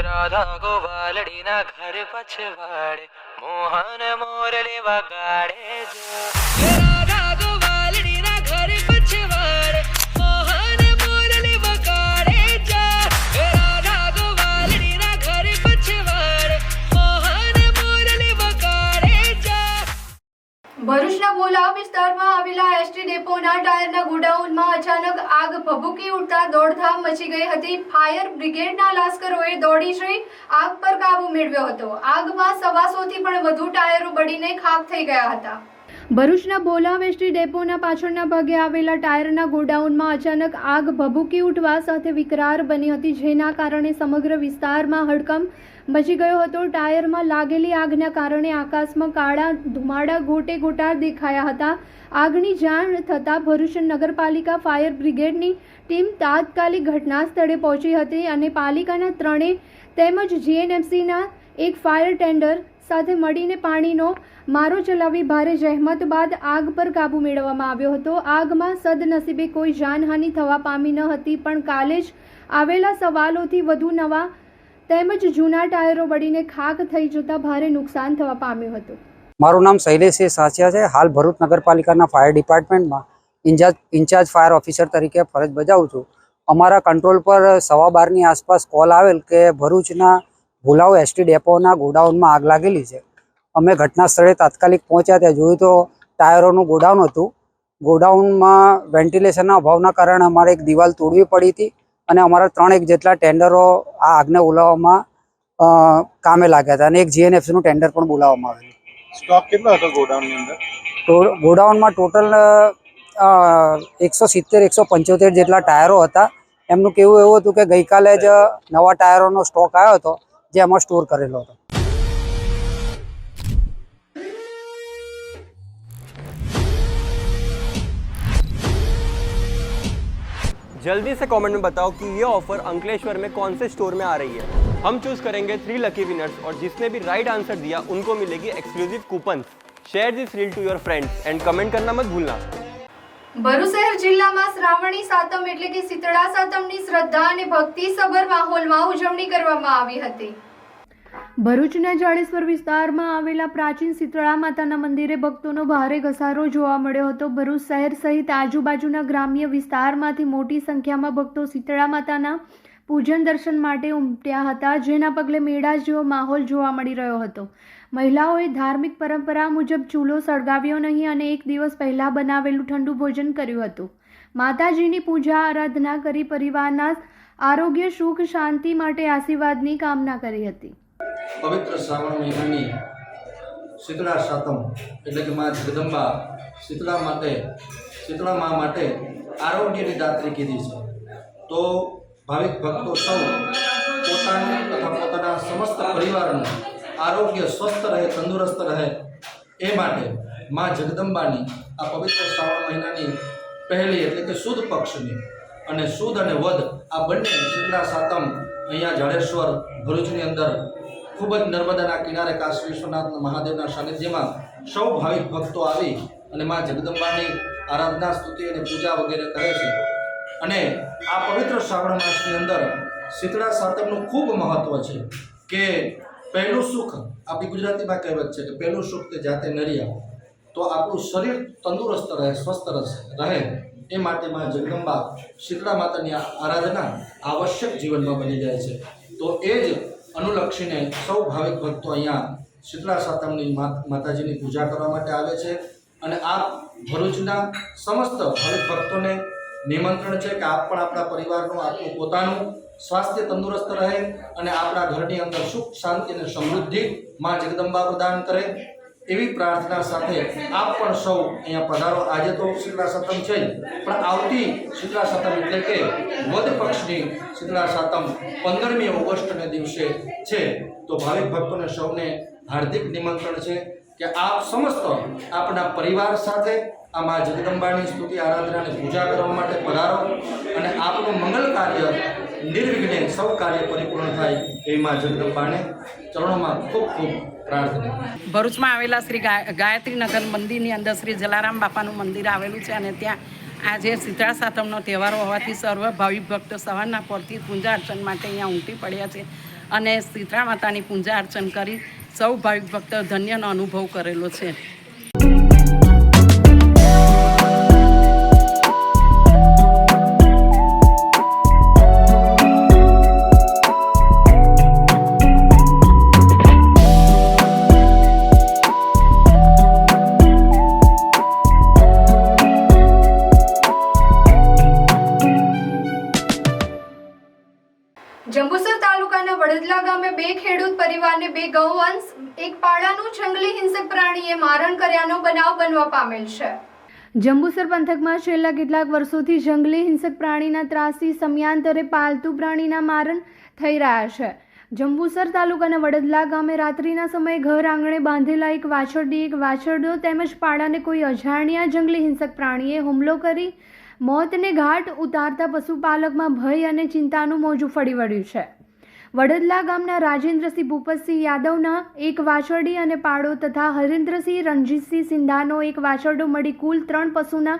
રાધા ગોવાલડી ના ઘર પછવાડે મોહન મોરલી વગાડે જો. રાધા ગોવાલડી ના ઘર પછવાડે મોહન મોરલી વગાડે જો. રાધા ગોવાલડી ના ઘર પછવાડે મોહન મોરલી વગાડે જો. ભરૂચના બોલાવ વિસ્તારમાં આવેલા એસટી ડેપોના ટાયરના ગોડાઉનમાં અચાનક આગ ભભૂકી ઉઠતા દોડધામ મચી ગઈ હતી. ફાયર બ્રિગેડના લાશ્કરોએ દોડી જઈ આગ પર કાબુ મેળવ્યો હતો. આગમાં 125થી પણ વધુ ટાયરો બળીને ખાખ થઈ ગયા હતા. ભરૂચના બોલાવ એસટી ડેપોના પાછળના ભાગે આવેલા ટાયરના ગોડાઉનમાં અચાનક આગ ભભૂકી ઉઠવા સાથે વિકરાળ બની હતી, જેના કારણે સમગ્ર વિસ્તારમાં હડકંપ મચી ગયો હતો. ટાયરમાં લાગેલી આગના કારણે આકાશમાં કાળા ધુમાડા ગોટે ગોટા દેખાયા હતા. આગની જાણ થતાં ભરૂચ નગરપાલિકા ફાયર બ્રિગેડની ટીમ તાત્કાલિક ઘટના સ્થળે પહોંચી હતી અને પાલિકાના 3 તેમજ GNFCના એક ફાયર ટેન્ડર સાથે મળીને પાણીનો મારો ચલાવી ભારે જહેમત બાદ આગ પર કાબુ મેળવવામાં આવ્યો હતો. આગમાં સદનસીબે કોઈ જાનહાનિ થવા પામી ન હતી, પણ કાલે જ આવેલા સવાલોથી વધુ નવા તેમજ જૂના ટાયરો બળીને ખાક થઈ જતા ભારે નુકસાન થવા પામ્યું હતું. મારું નામ શૈલેષ સાચિયા છે. હાલ ભરૂચ નગરપાલિકાના ફાયર ડિપાર્ટમેન્ટમાં ઇન્ચાર્જ ફાયર ઓફિસર તરીકે ફરજ બજાવું છું. અમારા કંટ્રોલ પર 12:15ની આસપાસ કોલ આવેલ કે ભરૂચના ભુલાવ એસટી ડેપોના ગોડાઉનમાં આગ લાગેલી છે. અમે ઘટના સ્થળે તાત્કાલિક પહોંચ્યા. ત્યાં જોયું તો ટાયરોનું ગોડાઉન હતું. ગોડાઉનમાં વેન્ટિલેશનના અભાવના કારણે અમારે એક દિવાલ તોડવી પડી હતી અને અમારા 3 જેટલા ટેન્ડરો આ આગને ઓલાવવામાં કામે લાગ્યા હતા અને એક GNFCનું ટેન્ડર પણ બોલાવવામાં આવેલું. સ્ટોક કેટલો હતો ગોડાઉનની અંદર? તો ગોડાઉનમાં ટોટલ 170-175 જેટલા ટાયરો હતા. એમનું કહેવું એવું હતું કે ગઈકાલે જ નવા ટાયરોનો સ્ટોક આવ્યો હતો જે એમાં સ્ટોર કરેલો હતો. जल्दी से कमेंट में बताओ कि ये ऑफर अंकलेश्वर में कौन से स्टोर में आ रही है. हम चूज करेंगे 3 लकी विनर्स और जिसने भी राइट आंसर दिया उनको मिलेगी exclusive coupon. Share this reel to your friends and comment करना मत भूलना. ભરૂચ શહેર જિલ્લામાં શ્રાવણી સાતમ એટલે કે શીતળા સાતમની શ્રદ્ધા અને ભક્તિસભર માહોલમાં ઉજવણી કરવામાં આવી હતી. ભરૂચના જાડેશ્વર વિસ્તારમાં આવેલા પ્રાચીન શીતળા માતાના મંદિરે ભક્તોનો ભારે ઘસારો જોવા મળ્યો હતો. ભરૂચ શહેર સહિત આજુબાજુના ગ્રામ્ય વિસ્તારમાંથી મોટી સંખ્યામાં ભક્તો શીતળા માતાના પૂજન દર્શન માટે ઉમટ્યા હતા, જેના પગલે મેળા જેવો માહોલ જોવા મળી રહ્યો હતો. મહિલાઓએ ધાર્મિક પરંપરા મુજબ ચૂલો સળગાવ્યો નહીં અને એક દિવસ પહેલા બનાવેલું ઠંડુ ભોજન કર્યું હતું. માતાજીની પૂજા આરાધના કરી પરિવારના આરોગ્ય સુખ શાંતિ માટે આશીર્વાદની કામના કરી હતી. પવિત્ર શ્રાવણ મહિનાની શીતળા સાતમ એટલે કે મા જગદંબા શીતળા મા માટે આરોગ્યની દાત્રી કીધી છે. તો ભાવિક ભક્તો સૌ પોતાનું તથા પોતાના સમસ્ત પરિવારનું આરોગ્ય સ્વસ્થ રહે, તંદુરસ્ત રહે એ માટે મા જગદંબાની આ પવિત્ર શ્રાવણ મહિનાની પહેલી એટલે કે સુદ પક્ષની અને સુદ અને વદ આ બંને શીતળા સાતમ અહીંયા જાડેશ્વર ભરૂચની અંદર ખૂબ જ નર્મદાના કિનારે કાશી વિશ્વનાથ મહાદેવના સાનિધ્યમાં સૌ ભાવિક ભક્તો આવી અને મા જગદંબાની આરાધના, સ્તુતિ અને પૂજા વગેરે કરે છે. અને આ પવિત્ર શ્રાવણ માસની અંદર શીતળા સાતમનું ખૂબ મહત્વ છે કે પહેલું સુખ, આપણી ગુજરાતીમાં કહેવત છે કે પહેલું સુખ તે જાતે નરિયા. તો આપણું શરીર તંદુરસ્ત રહે, સ્વસ્થ રહે એ માટે મા જગદંબા શીતળા માતાની આરાધના આવશ્યક જીવનમાં બની જાય છે. તો એ જ અનુલક્ષીને સૌ ભાવિક ભક્તો અહીંયા શીતળા સાતમની માતાજીની પૂજા કરવા માટે આવે છે. અને આ ભરૂચના સમસ્ત ભાવિક ભક્તોને નિમંત્રણ છે કે આપ પણ આપણા પરિવારનું, આપણું પોતાનું સ્વાસ્થ્ય તંદુરસ્ત રહે અને આપણા ઘરની અંદર સુખ, શાંતિ અને સમૃદ્ધિ મા જગદંબા પ્રદાન કરે એવી પ્રાર્થના સાથે આપ પણ સૌ અહીંયા પધારો. આજે તો શીતળા સાતમ છે, પણ આવતી શીતળા સાતમ એટલે કે વદ પક્ષની શીતળા સાતમ 15મી ઓગસ્ટને દિવસે છે. તો ભાવિક ભક્તોને સૌને હાર્દિક નિમંત્રણ છે કે આપ સમસ્ત આપના પરિવાર સાથે આ મા જગદંબાની સ્તુતિ, આરાધના અને પૂજા કરવા માટે પધારો અને આપનું મંગલ કાર્ય નિર્વિઘ્ને સૌ કાર્ય પરિપૂર્ણ થાય એવી મા જગદંબાને ચરણોમાં ખૂબ ખૂબ પ્રાર્થના. ભરૂચમાં આવેલા શ્રી ગાયત્રીનગર મંદિરની અંદર શ્રી જલારામ બાપાનું મંદિર આવેલું છે અને ત્યાં આજે શીતળા સાતમનો તહેવાર હોવાથી સર્વ ભાવિક ભક્તો સવારના પરથી પૂજા અર્ચન માટે અહીંયા ઉમટી પડ્યા છે અને શીતળા માતાની પૂજા અર્ચન કરી સૌ ભાવિક ભક્તો ધન્યનો અનુભવ કરેલો છે. જંબુસર તાલુકાના વડદલા ગામે બે ખેડૂત પરિવારને બે ગૌવંશ, એક પાડાનું જંગલી હિંસક પ્રાણીએ મારણ કર્યાનો બનાવ બનવા પામેલ છે. જંબુસર પંથકમાં છેલ્લા કેટલાક વર્ષોથી જંગલી હિંસક પ્રાણીના ત્રાસથી સમયાંતરે પાલતુ પ્રાણીના મારણ થઈ રહ્યા છે. જંબુસર તાલુકાના વડદલા ગામે રાત્રિના સમયે ઘર આંગણે બાંધેલા એક વાછરડો તેમજ પાડાને કોઈ અજાણ્યા જંગલી હિંસક પ્રાણીએ હુમલો કરી મોતને ઘાટ ઉતારતા પશુપાલકમાં ભય અને ચિંતાનું મોજું ફરી વળ્યું છે. વડદલા ગામના રાજેન્દ્રસિંહ ભૂપતસિંહ યાદવના એક વાછરડી અને પાડો તથા હરેન્દ્રસિંહ રણજીતસિંહ સિંધાનો એક વાછરડો મળી કુલ 3 પશુના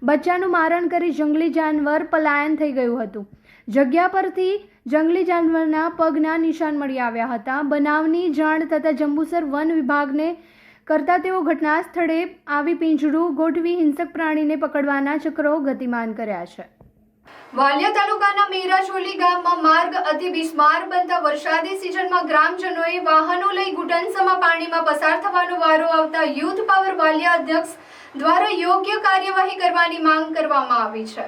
બચ્ચાનું મારણ કરી જંગલી જાનવર પલાયન થઈ ગયું હતું. જગ્યા પરથી જંગલી જાનવરના પગના નિશાન મળી આવ્યા હતા. બનાવની જાણ થતાં જંબુસર વન વિભાગને કરતા તેઓ ઘટના સ્થળે આવી પિંજરું ગોઠવી હિંસક પ્રાણીને પકડવાના ચક્રો ગતિમાન કર્યા છે. વાલિયા તાલુકાના મેરાચોલી ગામમાં માર્ગ અતિ બિસ્માર બનતા વરસાદી સિઝનમાં ગ્રામજનોએ વાહનો લઈ ઘૂંટણસમા પાણીમાં પસાર થવાનો વારો આવતા યુથ પાવર વાલિયા અધ્યક્ષ દ્વારા યોગ્ય કાર્યવાહી કરવાની માંગ કરવામાં આવી છે.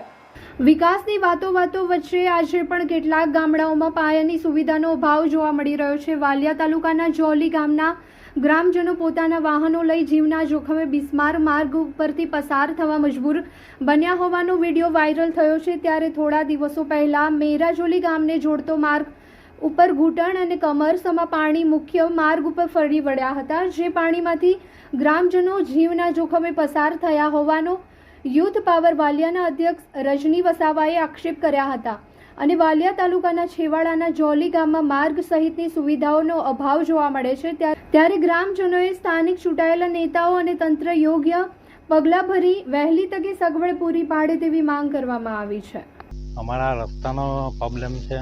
વિકાસની વાતો વચ્ચે આજે પણ કેટલાક ગામડાઓમાં પાયાની સુવિધાનો અભાવ જોવા મળી રહ્યો છે. વાલિયા તાલુકાના જોલી ગામના ગ્રામજનો પોતાના વાહનો લઈ જીવના જોખમે બિસ્માર માર્ગ ઉપરથી પસાર થવા મજબૂર બન્યા હોવાનો વિડીયો વાયરલ થયો છે. ત્યારે થોડા દિવસો પહેલા મેરાજોલી ગામને જોડતો માર્ગ ઉપર ઘૂંટણ અને કમરસમા પાણી મુખ્ય માર્ગ ઉપર ફરી વળ્યા હતા, જે પાણીમાંથી ગ્રામજનો જીવના જોખમે પસાર થયા હોવાનો યુથ પાવર વાલિયાના અધ્યક્ષ રજની વસાવાએ આક્ષેપ કર્યા હતા અને વાલિયા તાલુકાના છેવાડાના જોલી ગામમાં માર્ગ સહિતની સુવિધાઓનો અભાવ જોવા મળે છે. ત્યારે ગ્રામજનોએ સ્થાનિક ચૂંટાયેલા નેતાઓ અને તંત્ર યોગ્ય પગલાં ભરી વહેલી તકે સગવડ પૂરી પાડે તેવી માંગ કરવામાં આવી છે. અમારા રસ્તાનો પ્રોબ્લેમ છે,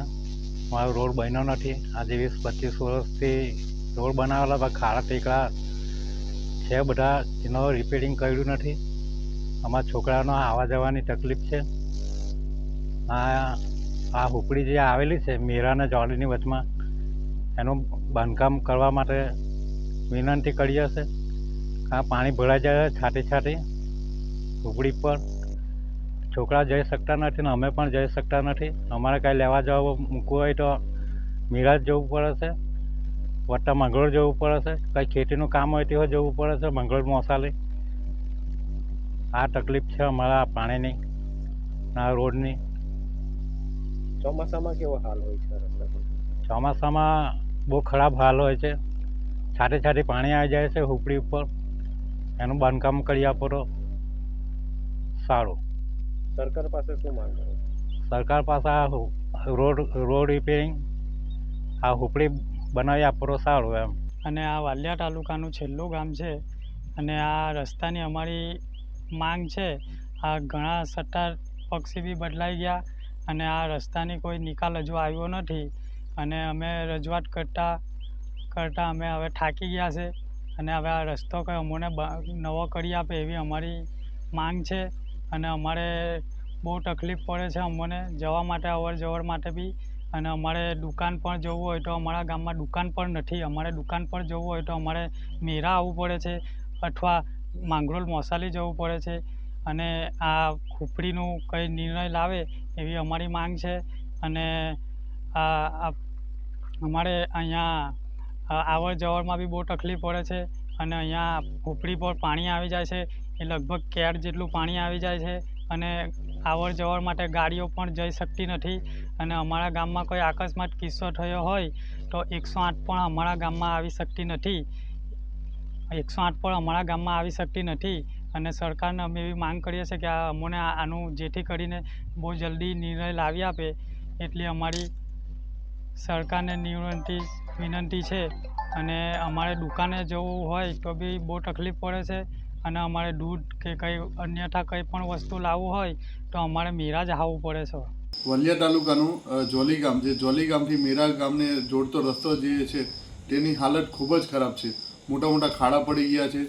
અમારો રોડ બન્યો નથી. આજે 20-25 વર્ષથી રોડ બનાવેલા ખાડા ટેકરા છે બધા, એનો રિપેરિંગ કર્યું નથી. અમારા છોકરાનો આવવા જવાની તકલીફ છે. આ હુપડી જે આવેલી છે મીરા અને જોલીની વચમાં, એનું બાંધકામ કરવા માટે વિનંતી કરી હશે. આ પાણી ભરાઈ જાય છાંટી છાંટી હુપડી પર. છોકરા જઈ શકતા નથી ને અમે પણ જઈ શકતા નથી. અમારે કાંઈ લેવા જવા મૂકવું હોય તો મીરા જ જવું પડે છે, વત્તા મંગળોર જવું પડે છે. કંઈ ખેતીનું કામ હોય તેઓ જવું પડે છે મંગળોર મોસાલી. આ તકલીફ છે અમારા પાણીની, આ રોડની. ચોમાસામાં કેવો હાલ હોય છે? ચોમાસામાં બહુ ખરાબ હાલ હોય છે. છાંટી છાંટી પાણી આવી જાય છે હુપડી ઉપર. એનું બાંધકામ કરી આપો તો સારું. સરકાર પાસે શું માંગ કરો? સરકાર પાસે આ રોડ રિપેરિંગ, આ હુપડી બનાવી આપો તો સારું એમ. અને આ વાલિયા તાલુકાનું છેલ્લું ગામ છે અને આ રસ્તાની અમારી માંગ છે. આ ઘણા સત્તા પક્ષી બી બદલાઈ ગયા અને આ રસ્તાની કોઈ નિકાલ હજુ આવ્યો નથી અને અમે રજૂઆત કરતાં અમે હવે થાકી ગયા છે અને હવે આ રસ્તો કંઈ અમને નવો કરી આપે એવી અમારી માંગ છે. અને અમારે બહુ તકલીફ પડે છે અમને જવા માટે, અવર જવર માટે બી. અને અમારે દુકાન પણ જવું હોય તો અમારા ગામમાં દુકાન પણ નથી. અમારે દુકાન પર જવું હોય તો અમારે મેરા આવવું પડે છે અથવા માંગરોળ મોસાલી જવું પડે છે. અને આ હુપડીનું કંઈ નિર્ણય લાવે એવી અમારી માંગ છે. અને અમારે અહીંયા આવર જવરમાં બી બહુ તકલીફ પડે છે. અને અહીંયા હુપડી પર પાણી આવી જાય છે, એ લગભગ કેર જેટલું પાણી આવી જાય છે અને આવર જવર માટે ગાડીઓ પણ જઈ શકતી નથી. અને અમારા ગામમાં કોઈ અકસ્માત કિસ્સો થયો હોય તો 108 પણ અમારા ગામમાં આવી શકતી નથી. 108 પણ અમારા ગામમાં આવી શકતી નથી. અને સરકારને અમે એવી માંગ કરીએ છીએ કે અમને આનું જેથી કરીને બહુ જલ્દી નિર્ણય લાવી આપે એટલી અમારી સરકારને વિનંતી છે. અને અમારે દુકાને જવું હોય તો બી બહુ તકલીફ પડે છે. અને અમારે દૂધ કે કંઈ અન્યથા કંઈ પણ વસ્તુ લાવવું હોય તો અમારે મીરા જ આવવું પડે છે. વાલિયા તાલુકાનું જોલી ગામ, જે જોલી ગામથી મીરા ગામને જોડતો રસ્તો જે છે તેની હાલત ખૂબ જ ખરાબ છે. મોટા મોટા ખાડા પડી ગયા છે.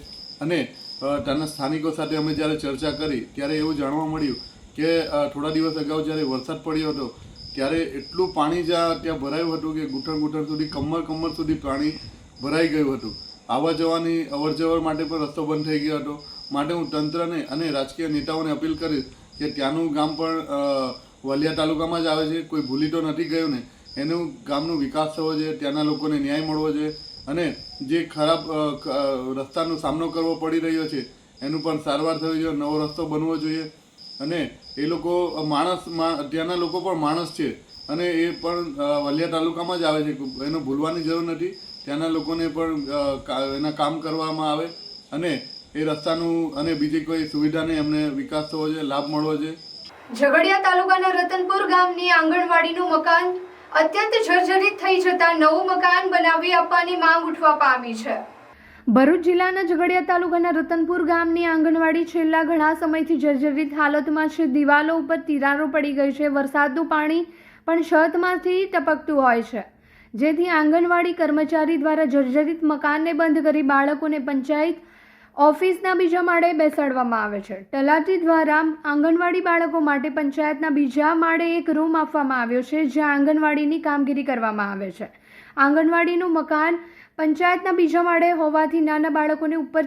અને ત્યાંના સ્થાનિકો સાથે અમે જ્યારે ચર્ચા કરી ત્યારે એવું જાણવા મળ્યું કે થોડા દિવસ અગાઉ જ્યારે વરસાદ પડ્યો હતો ત્યારે એટલું પાણી ત્યાં ભરાયું હતું કે ઘૂંટણ સુધી, કમર સુધી પાણી ભરાઈ ગયું હતું. આવવા જવાની અવર જવર માટે પણ રસ્તો બંધ થઈ ગયો હતો. માટે હું તંત્રને અને રાજકીય નેતાઓને અપીલ કરીશ કે ત્યાંનું ગામ પણ વાલિયા તાલુકામાં જ આવે છે, કોઈ ભૂલી તો નથી ગયું ને. એનું ગામનો વિકાસ થવો જોઈએ, ત્યાંના લોકોને ન્યાય મળવો જોઈએ અને જે ખરાબ રસ્તાનો સામનો કરવો પડી રહ્યો છે એનું પણ સારવાર થવી જોઈએ, નવો રસ્તો બનવો જોઈએ. અને એ લોકો ત્યાંના લોકો પણ માણસ છે અને એ પણ વાલિયા તાલુકામાં જ આવે છે, એનો ભૂલવાની જરૂર નથી. ત્યાંના લોકોને પણ એના કામ કરવામાં આવે અને એ રસ્તાનું અને બીજી કોઈ સુવિધાને એમને વિકાસ થવો જોઈએ, લાભ મળવો જોઈએ. ઝઘડિયા તાલુકાના રતનપુર ગામની આંગણવાડીનું મકાન અત્યંત જર્જરિત થઈ જતા નવું મકાન બનાવી આપવાની માંગ ઉઠવા પામી છે. ભરૂચ જિલ્લાના ઝઘડિયા તાલુકાના રતનપુર ગામની આંગણવાડી છેલ્લા ઘણા સમયથી જર્જરિત હાલતમાં છે. દિવાલો ઉપર તિરાડો પડી ગઈ છે. વરસાદનું પાણી પણ છતમાંથી ટપકતું હોય છે, જેથી આંગણવાડી કર્મચારી દ્વારા જર્જરિત મકાનને બંધ કરી બાળકોને પંચાયત ઓફિસના બીજા માળે બેસાડવામાં આવે છે. તલાટી દ્વારા આંગણવાડી બાળકો માટે પંચાયતના બીજા માળે એક રૂમ આપવામાં આવ્યો છે, જ્યાં આંગણવાડીની કામગીરી કરવામાં આવે છે. આંગણવાડીનું મકાન પંચાયતના બીજા માળે હોવાથી નાના બાળકોને ઉપર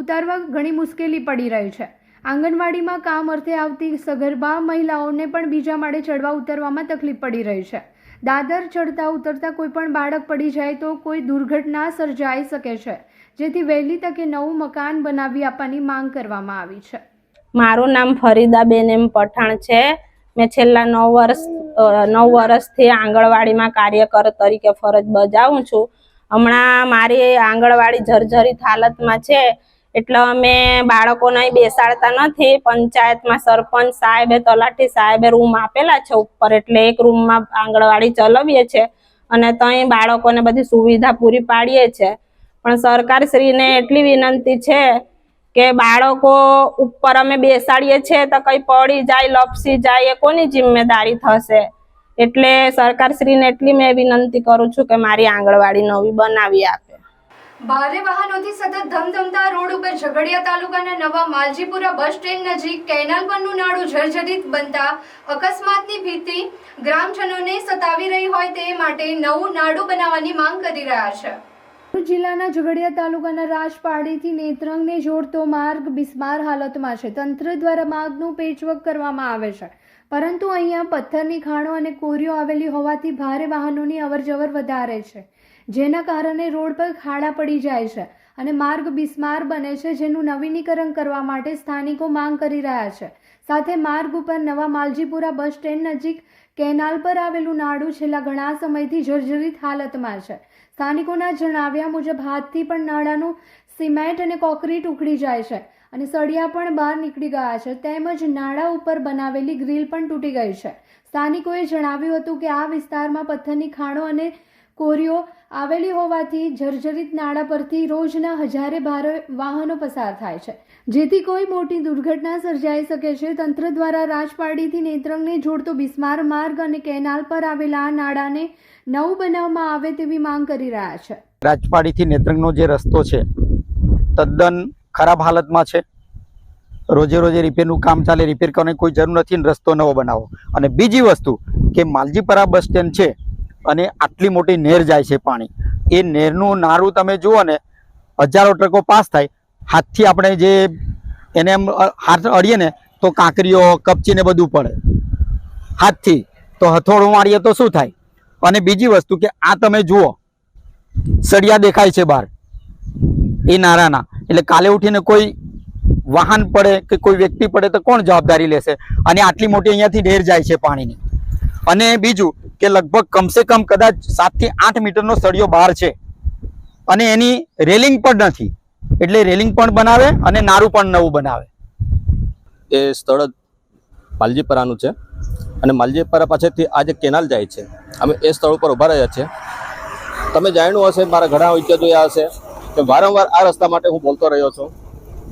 ઉતારવા ઘણી મુશ્કેલી પડી રહી છે. આંગણવાડીમાં કામ અર્થે આવતી સગર્ભા મહિલાઓને પણ બીજા માળે ચડવા ઉતરવામાં તકલીફ પડી રહી છે. દાદર ચડતા ઉતરતા કોઈ પણ બાળક પડી જાય તો કોઈ દુર્ઘટના સર્જાઈ શકે છે, જેથી વહેલી તકે નવું મકાન બનાવી આપવાની માંગ કરવામાં આવી છે. મારું નામ ફરીદાબેન એમ પઠાણ છે. મેં છેલ્લા 9 વર્ષથી આંગણવાડીમાં કાર્યકર તરીકે ફરજ બજાવું છું. હમણાં મારી આંગણવાડી જર્જરિત હાલતમાં છે એટલે અમે બાળકોને બેસાડતા નથી. પંચાયતમાં સરપંચ સાહેબે, તલાટી સાહેબે રૂમ આપેલા છે ઉપર, એટલે એક રૂમમાં આંગણવાડી ચલાવીએ છીએ અને ત્યાં બાળકોને બધી સુવિધા પૂરી પાડીએ છીએ. પણ સરકારશ્રીને એટલી વિનંતી છે કે બાળકો ઉપર અમે બેસાડીએ છીએ તો કંઈ પડી જાય, લપસી જાય, એ કોની જિમ્મેદારી થશે? એટલે સરકારશ્રીને એટલી મેં વિનંતી કરું છું કે મારી આંગણવાડી નવી બનાવી આપે. ભારે વાહનોથી સતત ધમધમતા રોડ ઉપર ઝઘડિયા તાલુકાના નવા માલજીપુરા બસ સ્ટેન્ડ નજીક કેનાલ પરનું નાળું જર્જરિત બનતા અકસ્માતની ભીતિ ગ્રામજનોને સતાવી રહી હોય તે માટે નવું નાળું બનાવવાની માંગ કરી રહ્યા છે. ભરૂચ જિલ્લાના ઝઘડિયા તાલુકાના રાજપાડીથી નેત્રંગને જોડતો માર્ગ બિસ્માર હાલતમાં છે. તંત્ર દ્વારા માર્ગનું પેચવર્ક કરવામાં આવે છે, પરંતુ અહીંયા પથ્થરની ખાણો અને કોરીઓ આવેલી હોવાથી ભારે વાહનોની અવરજવર વધારે છે, જેના કારણે રોડ પર ખાડા પડી જાય છે અને માર્ગ બિસ્માર બને છે, જેનું નવીનીકરણ કરવા માટે સ્થાનિકો માંગ કરી રહ્યા છે. સાથે માર્ગ ઉપર નવા માલજીપુરા બસ સ્ટેન્ડ નજીક કેનાલ પર આવેલું નાળું છેલ્લા ઘણા સમયથી જર્જરિત હાલતમાં છે. સ્થાનિકોના જણાવ્યા મુજબ હાથથી પણ નાળાનું સિમેન્ટ અને કોન્ક્રીટ ઉખડી જાય છે અને સળિયા પણ બહાર નીકળી ગયા છે, તેમજ નાળા ઉપર બનાવેલી ગ્રીલ પણ તૂટી ગઈ છે. સ્થાનિકોએ જણાવ્યું હતું કે આ વિસ્તારમાં પથ્થરની ખાણો અને કોરીઓ આવેલી હોવાથી જર્જરિત નાળા પરથી રોજના હજારે ભારે વાહનો પસાર થાય છે, જેથી કોઈ મોટી દુર્ઘટના સર્જાઈ શકે છે. તંત્ર દ્વારા રાજપાડીથી નેત્રંગને જોડતો બિસ્માર માર્ગ અને કેનાલ પર આવેલા આ નાળાને નવું બનાવવામાં આવે તેવી માંગ કરી રહ્યા છે. રાજપાડીથી નેત્રંગનો જે રસ્તો છે તદ્દન ખરાબ હાલતમાં છે. રોજે રોજે રિપેરનું કામ ચાલે, રિપેર કરવાની કોઈ જરૂર નથી, રસ્તો નવો બનાવો. અને બીજી વસ્તુ કે માલજીપુરા બસ સ્ટેન્ડ છે અને આટલી મોટી નહેર જાય છે પાણી, એ નહેરનું નારું તમે જુઓ ને, હજારો ટ્રકો પાસ થાય, હાથથી આપણે જે એને એમ હાથ અડીએ ને તો કાંકરીઓ કપચીને બધું પડે હાથથી, તો હથોડું મારીએ તો શું થાય. અને બીજી વસ્તુ કે આ તમે જુઓ સળિયા દેખાય છે બહાર એ નારાના, એટલે કાલે ઉઠીને કોઈ વાહન પડે કે કોઈ વ્યક્તિ પડે તો કોણ જવાબદારી લેશે. અને આટલી મોટી અહીંયાથી નહેર જાય છે પાણીની. અને બીજું કે લગભગ કમસે કમ કદાચ 7 થી 8 મીટરનો સળિયો બહાર છે અને એની રેલિંગ પણ નથી, એટલે રેલિંગ પણ બનાવે અને નારું પણ નવું બનાવે. એ સ્થળ માલજીપરાનું છે અને માલજીપરા પાસેથી આ જે કેનાલ જાય છે, અમે એ સ્થળ ઉપર ઊભા રહ્યા છે. તમે જાણ્યું હશે, મારા ઘણા વિડીયો જોયા હશે કે વારંવાર આ રસ્તા માટે હું બોલતો રહ્યો છું.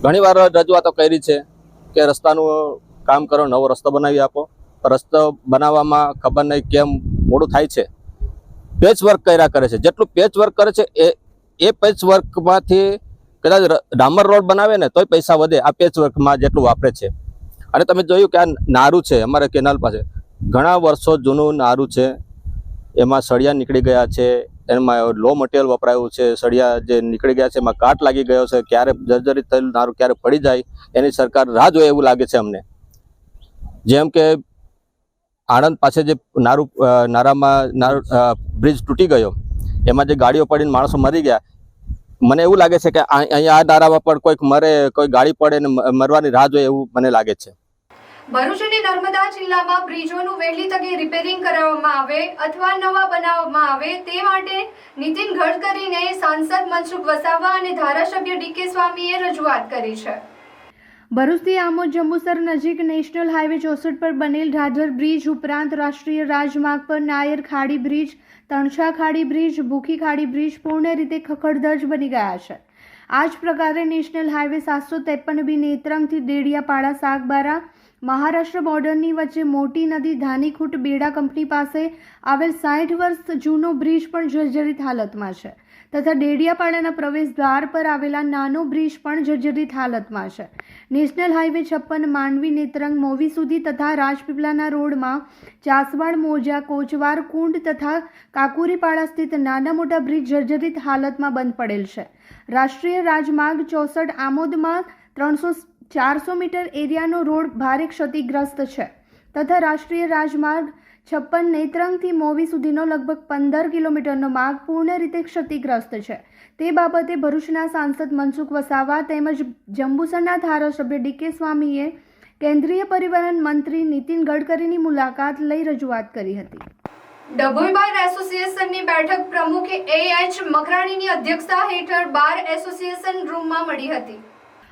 ઘણીવાર રજૂઆતો કરી છે કે રસ્તાનું કામ કરો, નવો રસ્તો બનાવી આપો. રસ્તો બનાવવામાં ખબર નહીં કેમ મોડું થાય છે. પેચ વર્ક કર્યા કરે છે, જેટલું પેચ વર્ક કરે છે એ પેચ વર્કમાંથી કદાચ ડામર રોડ બનાવે ને તોય પૈસા વધે, આ પેચ વર્કમાં જેટલું વાપરે છે. અને તમે જોયું કે આ નારું છે અમારે કેનાલ પાસે, ઘણા વર્ષો જૂનું નારું છે, એમાં સળિયા નીકળી ગયા છે, એમાં લો મટીરિયલ વપરાયું છે. સળિયા જે નીકળી ગયા છે એમાં કાટ લાગી ગયો છે, ક્યારે જર્જરિત થયેલું નારું ક્યારે પડી જાય એની સરકાર રાહ જોઈએ એવું લાગે છે અમને. જેમ કે આણંદ પાસે જે નારામાં બ્રિજ તૂટી ગયો, એમાં જે ગાડીઓ પડીને માણસો મરી ગયા, મને એવું લાગે છે કે અહીંયા આ નારામાં પણ કોઈક મરે, કોઈ ગાડી પડે ને મરવાની રાહ જોઈએ એવું મને લાગે છે. ભરૂચ અને નર્મદા જિલ્લામાં બ્રિજોનું વહેલી તકે રિપેરિંગ કરાવવામાં આવે અથવા નવા બનાવવામાં આવે તે માટે નીતિન ગડકરીને સાંસદ મનસુખ વસાવા અને ધારાસભ્ય ડીકે સ્વામીએ રજૂઆત કરી છે. ભરૂચથી આમોદ જંબુસર નજીક નેશનલ હાઈવે 64 પર બનેલ ઢાઢર બ્રિજ ઉપરાંત રાષ્ટ્રીય રાજમાર્ગ પર નાયર ખાડી બ્રિજ, તણછા ખાડી બ્રિજ, ભૂખી ખાડી બ્રિજ પૂર્ણ રીતે ખખડધજ બની ગયા છે. આ જ પ્રકારે નેશનલ હાઈવે 753 બી નેત્રંગથી દેડિયાપાડા સાગબારા મહારાષ્ટ્ર બોર્ડરની વચ્ચે મોટી નદી ધાનીખૂટ બેડા કંપની પાસે આવેલ 60 વર્ષ જૂનો બ્રિજ પણ જર્જરિત હાલતમાં છે, તથા ડેડિયાપાડાના પ્રવેશ દ્વાર પર આવેલા નાનો બ્રિજ પણ જર્જરિત હાલતમાં છે. National highway 56 Mandvi Netrang movie સુધી તથા રાજપીપળાના રોડમાં ચાસવાડ મોજા કોચવાર કુંડ તથા કાકુરીપાડા સ્થિત નાના મોટા બ્રિજ જર્જરિત હાલતમાં બંધ પડેલ છે. રાષ્ટ્રીય રાજમાર્ગ 64 આમોદમાં 400 મીટર એરિયાનો રોડ ભારે ક્ષતિગ્રસ્ત છે, તથા રાષ્ટ્રીય રાજમાર્ગ 56 નેત્રંગથી મોવી સુધીનો લગભગ 15 કિલોમીટરનો માર્ગ પૂર્ણ રીતે ક્ષતિગ્રસ્ત છે. તે બાબતે ભરૂચના સાંસદ મનસુખ વસાવા તેમજ જંબુસરના ધારાસભ્ય ડીકે સ્વામીએ કેન્દ્રીય પરિવહન મંત્રી નીતિન ગડકરીની મુલાકાત લઈ રજૂઆત કરી હતી. ડભોઈ બાર એસોસિએશનની બેઠક પ્રમુખ AH મકરાણીની અધ્યક્ષતા હેઠળ બાર એસોસિએશન રૂમમાં મળી હતી.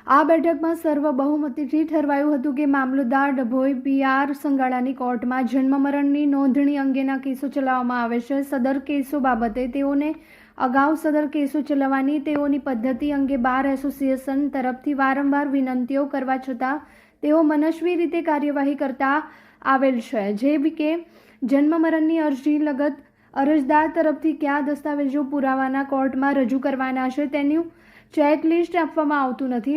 આ બેઠકમાં સર્વબહુમતીથી ઠરવાયું હતું કે મામલતદાર ડભોઈ PR સંગાળાની કોર્ટમાં જન્મ મરણની નોંધણી અંગેના કેસો ચલાવવામાં આવે છે. સદર કેસો બાબતે તેઓને અગાઉ સદર કેસો ચલાવવાની તેઓની પદ્ધતિ અંગે બાર એસોસિએશન તરફથી વારંવાર વિનંતીઓ કરવા છતાં તેઓ મનસ્વી રીતે કાર્યવાહી કરતા આવેલ છે, જે કે જન્મ મરણની અરજી લગત અરજદાર તરફથી કયા દસ્તાવેજો પુરાવાના કોર્ટમાં રજૂ કરવાના છે તેનું ચેકલિસ્ટ આપવામાં આવતું નથી.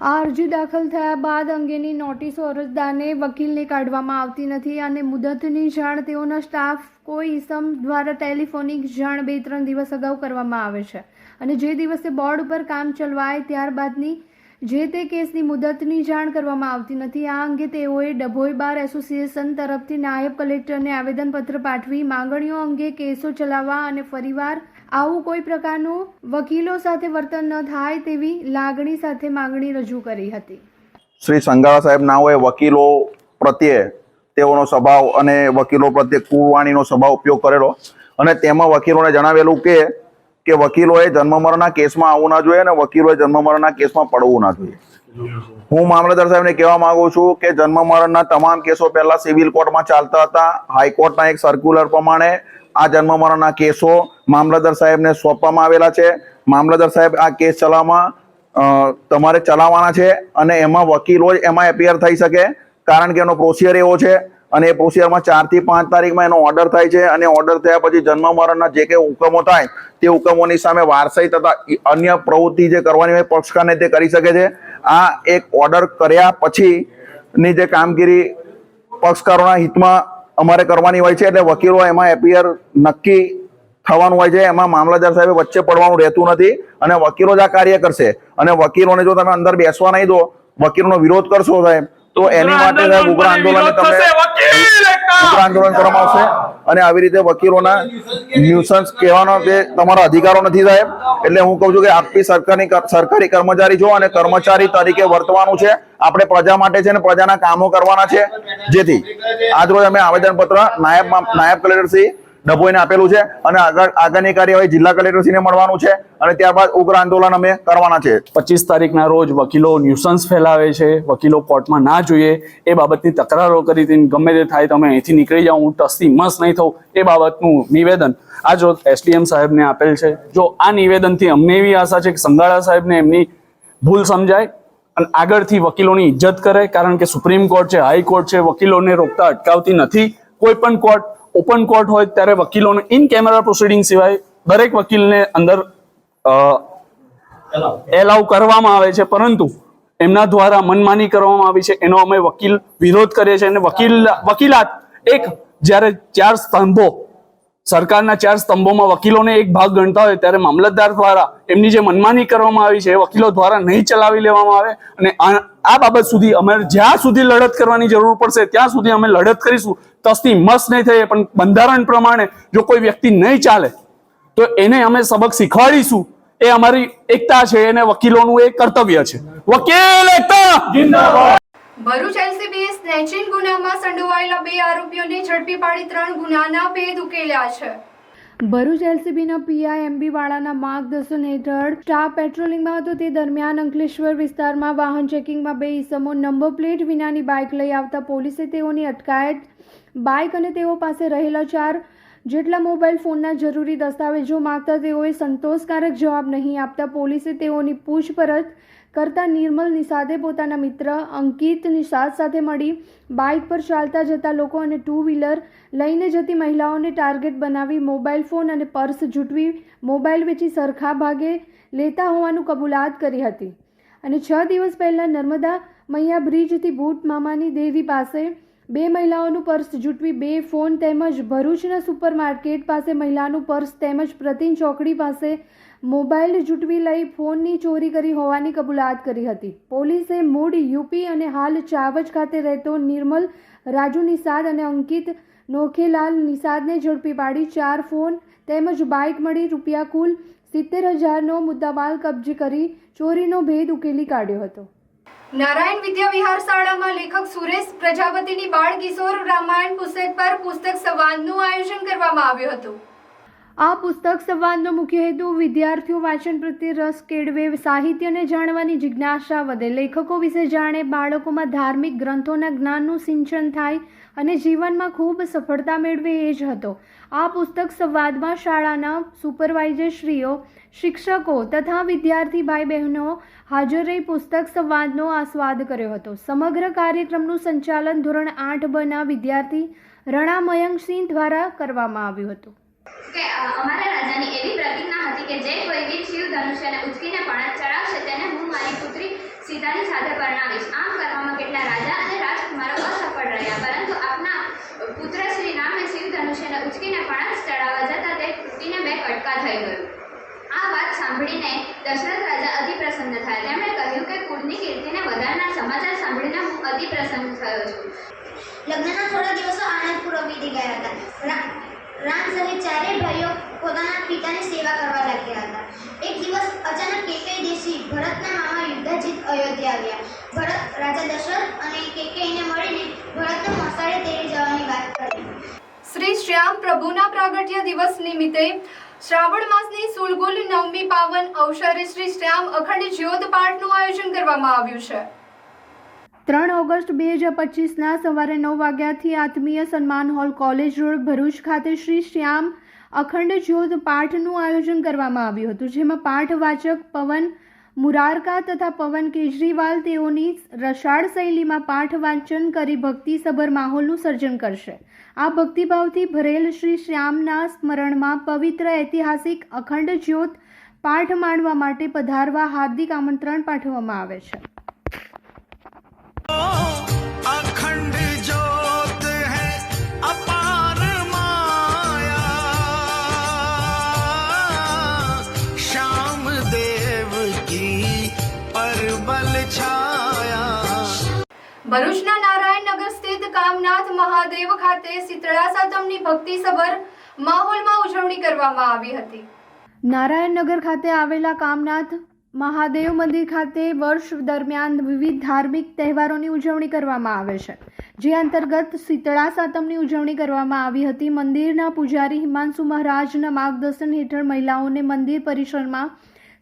આ અરજી દાખલ થયા બાદ અંગેની નોટિસો અરજદારને વકીલને કાઢવામાં આવતી નથી અને મુદતની જાણ તેઓના સ્ટાફ કોઈ ઇસમ દ્વારા ટેલિફોનિક જાણ 2-3 દિવસ અગાઉ કરવામાં આવે છે અને જે દિવસે બોર્ડ ઉપર કામ ચલાવાય ત્યારબાદની જે તે કેસની મુદતની જાણ કરવામાં આવતી નથી. આ અંગે તેઓએ ડભોઈ બાર એસોસિએશન તરફથી નાયબ કલેક્ટરને આવેદનપત્ર પાઠવી માંગણીઓ અંગે કેસો ચલાવવા અને ફરીવાર આવું કોઈ પ્રકારનું વકીલો સાથે વર્તન ન થાય તેવી લાગણી સાથે માંગણી રજૂ કરી હતી. શ્રી સંઘાળા સાહેબ ના હોય વકીલો પ્રત્યે તેઓનો સ્વભાવ અને વકીલો પ્રત્યે કુવાણીનો સ્વભાવ ઉપયોગ કરેલો અને તેમાં વકીલોને જણાવેલું કે વકીલોએ જન્મમરણના કેસમાં આવવું ના જોઈએ અને વકીલોએ જન્મમરણના કેસમાં પડવું ના જોઈએ. હું મામલતદાર સાહેબને કહેવા માંગુ છું કે જન્મમરણના તમામ કેસો પહેલા સિવિલ કોર્ટમાં ચાલતા હતા. હાઈકોર્ટના એક સર્ક્યુલર પ્રમાણે આ જન્મમરણના કેસો મામલતદાર સાહેબને સોંપવામાં આવેલા છે. મામલતદાર સાહેબ આ કેસ ચલાવવામાં તમારે ચલાવવાના છે અને એમાં વકીલો જ એમાં એપિયર થઈ શકે કારણ કે એનો પ્રોસિજર એવો છે અને એ પ્રોસિજરમાં 4 થી 5 તારીખમાં એનો ઓર્ડર થાય છે અને ઓર્ડર થયા પછી જન્મ મરણના જે કંઈ હુકમો થાય તે હુકમોની સામે વારસાઈ તથા અન્ય પ્રવૃત્તિ જે કરવાની હોય પક્ષકારને તે કરી શકે છે. આ એક ઓર્ડર કર્યા પછીની જે કામગીરી પક્ષકારોના હિતમાં અમારે કરવાની હોય છે એટલે વકીલો એમાં એપિયર નક્કી થવાનું હોય છે. એમાં મામલતદાર સાહેબે વચ્ચે પડવાનું રહેતું નથી અને વકીલો જ આ કાર્ય કરશે અને વકીલોને જો તમે અંદર બેસવા નહીં દો, વકીલોનો વિરોધ કરશો સાહેબ તો એની માટે સાહેબ ઉગ્ર આંદોલન કરવામાં આવશે અને આવી રીતે વકીલોના ન્યુસન્સ કહેવાનો તે તમારો અધિકારો નથી સાહેબ. એટલે હું કહું છું કે આપી સરકારી કર્મચારી છો અને કર્મચારી તરીકે વર્તવાનું છે. આપણે પ્રજા માટે છે અને પ્રજાના કામો કરવાના છે. જેથી આજરોજ અમે આવેદનપત્ર નાયબ કલેક્ટરશ્રી ડભોઈને આપેલું છે અને આગળની કાર્યવાહી જિલ્લા કલેક્ટરશ્રીને મળવાનું છે અને ત્યારબાદ ઉગ્ર આંદોલન અમે કરવાના છે. 25 તારીખના રોજ વકીલો ન્યુસન્સ ફેલાવે છે, વકીલો કોર્ટમાં ના જોઈએ એ બાબતની તકરારો કરી હતી. ગમે તે થાય તમે અહીંથી નીકળી જાઓ, હું ટસથી મસ નહીં થઉં એ બાબતનું નિવેદન આજ રોજ એસડીએમ સાહેબને આપેલ છે. જો આ નિવેદનથી અમને એવી આશા છે કે સંઘાળા સાહેબને એમની ભૂલ સમજાય અને આગળથી વકીલોની ઇજ્જત કરે કારણ કે સુપ્રીમ કોર્ટ છે, હાઈકોર્ટ છે, વકીલોને રોકતા અટકાવતી નથી. કોઈ પણ કોર્ટ ઓપન કોર્ટ હોય ત્યારે વકીલોને ઇન કેમેરા પ્રોસિડિંગ સિવાય દરેક વકીલને અંદર એલાઉ કરવામાં આવે છે, પરંતુ એમના દ્વારા મનમાની કરવામાં આવી છે. એનો અમે વકીલ વિરોધ કરીએ છીએ અને વકીલાત એક જ્યારે 4 સ્તંભો સરકારના 4 સ્તંભોમાં વકીલોને એક ભાગ ગણતા હોય ત્યારે મામલતદાર દ્વારા એમની જે મનમાની કરવામાં આવી છે એ વકીલો દ્વારા નહીં ચલાવી લેવામાં આવે અને આ બાબત સુધી અમારે જ્યાં સુધી લડત કરવાની જરૂર પડશે ત્યાં સુધી અમે લડત કરીશું. તસથી મસ નહીં થઈ પણ બંધારણ પ્રમાણે જો કોઈ વ્યક્તિ નહીં ચાલે તો એને અમે સબક શીખવાડીશું. એ અમારી એકતા છે અને વકીલોનું એ કર્તવ્ય છે. વકીલ એકતા જિંદાબાદ. ભરૂચ એલસીબીએ સ્નેચિંગ ગુનામાં સંડોવાયેલા 2 આરોપીઓને ઝડપી પાડી 3 ગુનાના ભેદ ઉકેલ્યા છે. ભરૂચ એલસીબીના પીઆઈ એમબી વાળાના માર્ગદર્શન હેઠળ સ્ટાફ પેટ્રોલિંગમાં હતો તે દરમિયાન અંકલેશ્વર વિસ્તારમાં વાહન ચેકિંગમાં 2 ઈસમો નંબર પ્લેટ વિનાની બાઇક લઈ આવતા પોલીસે તેઓની અટકાયત, બાઇક અને તેઓ પાસે રહેલા 4 જેટલા મોબાઈલ ફોનના જરૂરી દસ્તાવેજો માંગતા તેઓએ સંતોષકારક જવાબ નહીં આપતા પોલીસે તેઓની પૂછપરછ કરતા નિર્મલ નિષાદે પોતાના મિત્ર અંકિત નિષાદ સાથે મળી બાઇક પર ચાલતા જતા લોકો અને 2 વ્હીલર લઈને જતી મહિલાઓને ટાર્ગેટ બનાવી મોબાઈલ ફોન અને પર્સ ઝૂંટવી મોબાઈલ વેચી સરખા ભાગે લેતા હોવાનું કબૂલાત કરી હતી અને 6 દિવસ પહેલાં નર્મદા મૈયા બ્રિજથી ભૂત મામાની દેવી પાસે 2 મહિલાઓનું પર્સ ઝૂંટવી 2 ફોન તેમજ ભરૂચના સુપરમાર્કેટ પાસે મહિલાનું પર્સ તેમજ પ્રતિન ચોકડી પાસે મોબાઈલ ઝૂંટવી લઈ ફોનની ચોરી કરી હોવાની કબૂલાત કરી હતી. પોલીસે મૂળ યુપી અને હાલ ચાવજ ખાતે રહેતો નિર્મલ રાજુ નિષાદ અને અંકિત નોખેલાલ નિષાદને ઝડપી પાડી 4 ફોન તેમજ બાઇક મળી રૂપિયા કુલ 70,000નો મુદ્દામાલ કબજે કરી ચોરીનો ભેદ ઉકેલી કાઢ્યો હતો. નારાયણ વિદ્યા વિહાર શાળામાં લેખક સુરેશ પ્રજાપતિની બાળ કિશોર રામાયણ પુસ્તક પર પુસ્તક સંવાદનું આયોજન કરવામાં આવ્યું હતું. આ પુસ્તક સંવાદનો મુખ્ય હેતુ વિદ્યાર્થીઓ વાંચન પ્રત્યે રસ કેળવે, સાહિત્યને જાણવાની જિજ્ઞાસા વધે, લેખકો વિશે જાણે, બાળકોમાં ધાર્મિક ગ્રંથોના જ્ઞાનનું સિંચન થાય અને જીવનમાં ખૂબ સફળતા મેળવે એ જ હતો. આ પુસ્તક સંવાદમાં શાળાના સુપરવાઇઝરશ્રીઓ, શિક્ષકો તથા વિદ્યાર્થી ભાઈ બહેનો હાજર રહી પુસ્તક સંવાદનો આસ્વાદ કર્યો હતો. સમગ્ર કાર્યક્રમનું સંચાલન ધોરણ 8 બના વિદ્યાર્થી રણા મયંકસિંહ દ્વારા કરવામાં આવ્યું હતું. કે અમારા રાજાની એવી પ્રતિજ્ઞા હતી કે જે કોઈ વીર શિવ ધનુષ્યને ઉચકીને પણત ચડાવશે તેને હું મારી પુત્રી સીતાની સાથે પરણાવીશ. આમ કરવામાં કેટલા રાજા અને રાજકુમારો અસફળ રહ્યા, પરંતુ આપના પુત્ર શ્રી રામે શિવ ધનુષ્યને ઉચકીને પણત ચડાવવા જતાં તે તૂટીને બે કટકા થઈ ગયું. આ વાત સાંભળીને દશરથ રાજા અતિ પ્રસન્ન થયા. તેમણે કહ્યું કે કુળની કીર્તિને વધારનાર સમાચાર સાંભળીને હું અતિ પ્રસન્ન થયો છું. લગ્નના થોડા દિવસો આનંદપૂર્વક વીતી ગયા હતા. રામ સહિત ચારેય ભાઈઓ પોતાના પિતાની સેવા કરવા લાગ્યા હતા. એક દિવસ અચાનક કેકેય દેશી ભરતના મામા યુદ્ધાજીત અયોધ્યા આવ્યા. ભરત રાજા દશરથ અને કેકેયને મળીને ભરતને મોસાળે તેડી જવાની વાત કરી. શ્રી શ્યામ પ્રભુના પ્રાગટ્ય દિવસ નિમિત્તે શ્રાવણ માસની સુલગુલ નવમી પાવન અવસરે શ્રી શ્યામ અખંડ જ્યોત પાઠનું આયોજન કરવામાં આવ્યું છે. 3 ઓગસ્ટ 2025ના સવારે 9 વાગ્યાથી આત્મીય સન્માન હોલ કોલેજ રોડ ભરૂચ ખાતે શ્રી શ્યામ અખંડ જ્યોત પાઠનું આયોજન કરવામાં આવ્યું હતું, જેમાં પાઠવાચક પવન મુરારકા તથા પવન કેજરીવાલ તેઓની રસાળ શૈલીમાં પાઠ વાંચન કરી ભક્તિસભર માહોલનું સર્જન કરશે. આ ભક્તિભાવથી ભરેલ શ્રી શ્યામના સ્મરણમાં પવિત્ર ઐતિહાસિક અખંડ જ્યોત પાઠ માણવા માટે પધારવા હાર્દિક આમંત્રણ પાઠવવામાં આવે છે. अखंड ज्योत है अपार माया, श्याम देव की परबल छाया. ભરૂચના નારાયણનગર સ્થિત કામનાથ મહાદેવ ખાતે શીતળા સાતમની ભક્તિસભર માહોલમાં ઉજવણી કરવામાં આવી હતી. નારાયણનગર ખાતે આવેલા કામનાથ મહાદેવ મંદિર ખાતે વર્ષ દરમિયાન વિવિધ ધાર્મિક તહેવારોની ઉજવણી કરવામાં આવે છે, જે અંતર્ગત શીતળા સાતમની ઉજવણી કરવામાં આવી હતી. મંદિરના પૂજારી હિમાંશુ મહારાજના માર્ગદર્શન હેઠળ મહિલાઓને મંદિર પરિસરમાં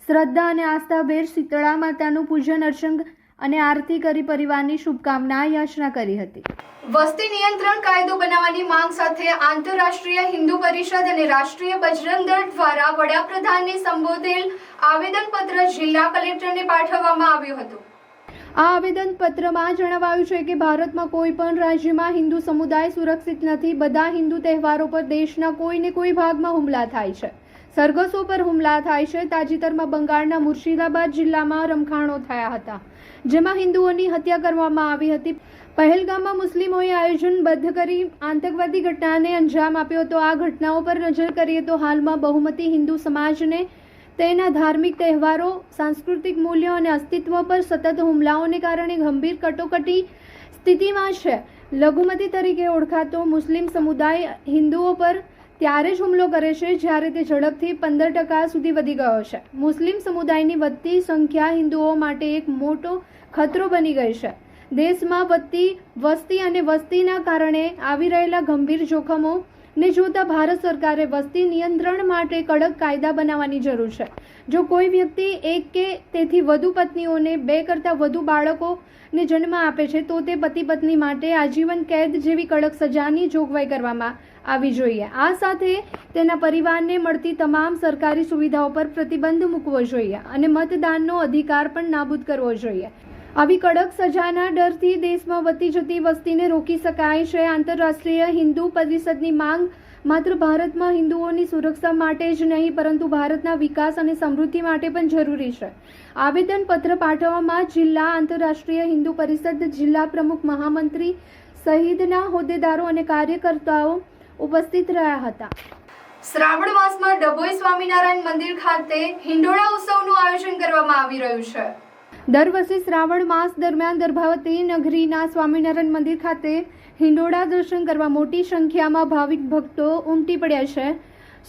શ્રદ્ધા અને આસ્થાભેર શીતળા માતાનું પૂજન અર્ચન અને આરતી કરી પરિવારની શુભકામના યાચના કરી હતી. વસ્તી નિયંત્રણ કાયદો બનાવવાની માંગ સાથે આંતરરાષ્ટ્રીય હિન્દુ પરિષદ અને રાષ્ટ્રીય બજરંગ દળ દ્વારા વડાપ્રધાનને સંબોધેલ આવેદનપત્ર જિલ્લા કલેક્ટરને પાઠવવામાં આવ્યું હતું. આ આવેદનપત્રમાં જણાવાયું છે કે ભારતમાં કોઈ પણ રાજ્યમાં હિન્દુ સમુદાય સુરક્ષિત નથી. બધા હિન્દુ તહેવારો પર દેશના કોઈને કોઈ ભાગમાં હુમલા થાય છે, સરઘસો પર હુમલા થાય છે. તાજેતરમાં બંગાળના મુર્શિદાબાદ જિલ્લામાં રમખાણો થયા હતા, જેમાં હિન્દુઓની હત્યા કરવામાં આવી હતી. પહેલગામમાં મુસ્લિમોએ આયોજનબદ્ધ કરી આતંકવાદી ઘટનાને અંજામ આપ્યો હતો. આ ઘટનાઓ પર નજર કરીએ તો હાલમાં બહુમતી હિન્દુ સમાજને તેના ધાર્મિક તહેવારો, સાંસ્કૃતિક મૂલ્યો અને અસ્તિત્વ પર સતત હુમલાઓને કારણે ગંભીર કટોકટી સ્થિતિમાં છે. લઘુમતી તરીકે ઓળખાતો મુસ્લિમ સમુદાય હિન્દુઓ પર ત્યારે જ હુમલો કરે છે જ્યારે તે ઝડપથી 15% સુધી વધી ગયો છે. મુસ્લિમ સમુદાયની વધતી સંખ્યા હિન્દુઓ માટે એક મોટો ખતરો બની ગઈ છે. દેશમાં વધતી વસ્તી અને વસ્તીના કારણે આવી રહેલા ગંભીર જોખમોને જોતા ભારત સરકારે વસ્તી નિયંત્રણ માટે કડક કાયદા બનાવવાની જરૂર છે. જો કોઈ વ્યક્તિ એક કે તેથી વધુ પત્નીઓને 2 કરતાં વધુ બાળકોને જન્મ આપે છે તો તે પતિ પત્ની માટે આજીવન કેદ જેવી કડક સજાની જોગવાઈ કરવામાં આવી જોઈએ. આ સાથે તેના પરિવારને મળતી તમામ સરકારી સુવિધાઓ પર પ્રતિબંધ મૂકવો જોઈએ અને મતદાનનો અધિકાર પણ નાબૂદ કરવો જોઈએ. આવી કડક સજાના ડરથી દેશમાં વધતી જતી વસ્તીને રોકી શકાય છે. આંતરરાષ્ટ્રીય હિન્દુ પરિષદની માંગ માત્ર ભારતમાં હિન્દુઓની સુરક્ષા માટે જ નહીં પરંતુ ભારતના વિકાસ અને સમૃદ્ધિ માટે પણ જરૂરી છે. આવેદનપત્ર પાઠવવામાં જિલ્લા આંતરરાષ્ટ્રીય હિન્દુ પરિષદ જિલ્લા પ્રમુખ, મહામંત્રી સહિતના હોદ્દેદારો અને કાર્યકર્તાઓ ઉપસ્થિત રહ્યા હતા. શ્રાવણ માસમાં ડભોઈ સ્વામિનારાયણ મંદિર ખાતે હિંડોળા ઉત્સવનું આયોજન કરવામાં આવી રહ્યું છે. દર વર્ષે શ્રાવણ માસ દરમિયાન દર્ભાવતી નગરીના સ્વામિનારાયણ મંદિર ખાતે હિંડોળા દર્શન કરવા મોટી સંખ્યામાં ભાવિક ભક્તો ઉમટી પડ્યા છે.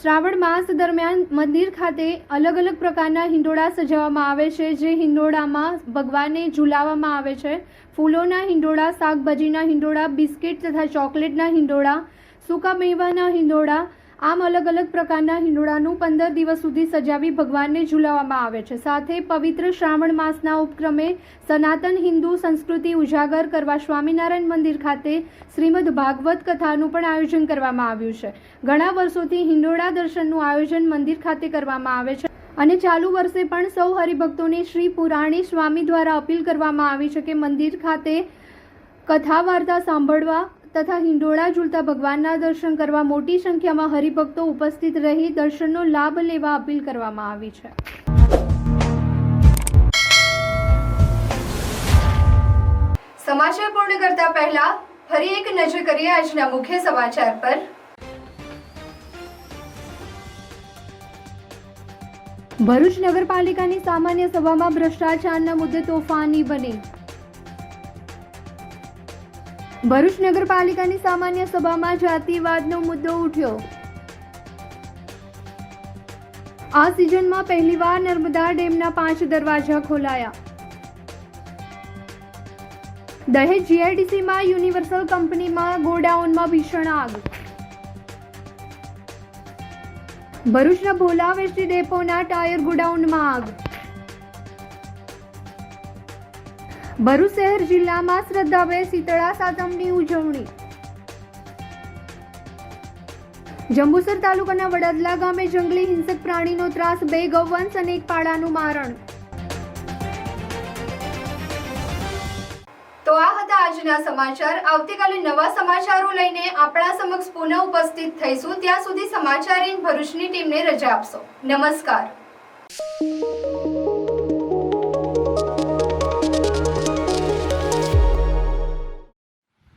શ્રાવણ માસ દરમિયાન મંદિર ખાતે અલગ અલગ પ્રકારના હિંડોળા સજાવવામાં આવે છે, જે હિંડોળામાં ભગવાનને ઝુલાવવામાં આવે છે. ફૂલોના હિંડોળા, શાકભાજીના હિંડોળા, બિસ્કિટ તથા ચોકલેટના હિંડોળા, સૂકા મેવાના હિંડોળા, આમ અલગ અલગ પ્રકારના હિંડોળાનું 15 દિવસ સુધી સજાવી ભગવાનને ઝુલાવવામાં આવે છે. સાથે પવિત્ર શ્રાવણ માસના ઉપક્રમે સનાતન હિન્દુ સંસ્કૃતિ ઉજાગર કરવા સ્વામિનારાયણ મંદિર ખાતે શ્રીમદ ભાગવત કથાનું પણ આયોજન કરવામાં આવ્યું છે. ઘણા વર્ષોથી હિંડોળા દર્શનનું આયોજન મંદિર ખાતે કરવામાં આવે છે અને ચાલુ વર્ષે પણ સૌ હરિભક્તોને શ્રી પુરાણી સ્વામી દ્વારા અપીલ કરવામાં આવી છે કે મંદિર ખાતે કથા વાર્તા સાંભળવા તથા હિંડોળા ઝૂલતા ભગવાનના દર્શન કરવા મોટી સંખ્યામાં હરિભક્તો ઉપસ્થિત રહી દર્શનનો લાભ લેવા અપીલ કરવામાં આવી છે. સમાચાર પૂર્ણ કરતા પહેલા ફરી એક નજર કરીએ આજના મુખ્ય સમાચાર પર. ભરૂચ નગરપાલિકાની સામાન્ય સભામાં ભ્રષ્ટાચારના મુદ્દે તોફાની બની. ભરૂચ નગરપાલિકાની સામાન્ય સભામાં જાતિવાદનો મુદ્દો ઉઠ્યો. આ સિઝનમાં પહેલીવાર નર્મદા ડેમના 5 દરવાજા ખોલાયા. દહેજ જીઆઈડીસીમાં યુનિવર્સલ કંપનીમાં ગોડાઉનમાં ભીષણ આગ. ભરૂચના ભોલા વેસ્ટી ડેપોના ટાયર ગોડાઉનમાં આગ. ભરૂચ શહેર જિલ્લામાં શ્રદ્ધાભેર શીતળા સાતમની ઉજવણી. જંબુસર તાલુકાના વડદલા ગામે જંગલી હિંસક પ્રાણીનો ત્રાસ, 2 ગૌવંશ અને 1 પાડાનું મારણ. તો આ હતા આજના સમાચાર. આવતીકાલે નવા સમાચારો લઈને આપણા સમક્ષ પુનઃ ઉપસ્થિત થઈશું. ત્યાં સુધી સમાચાર ઇન ભરૂચની ટીમને રજા આપશો. નમસ્કાર.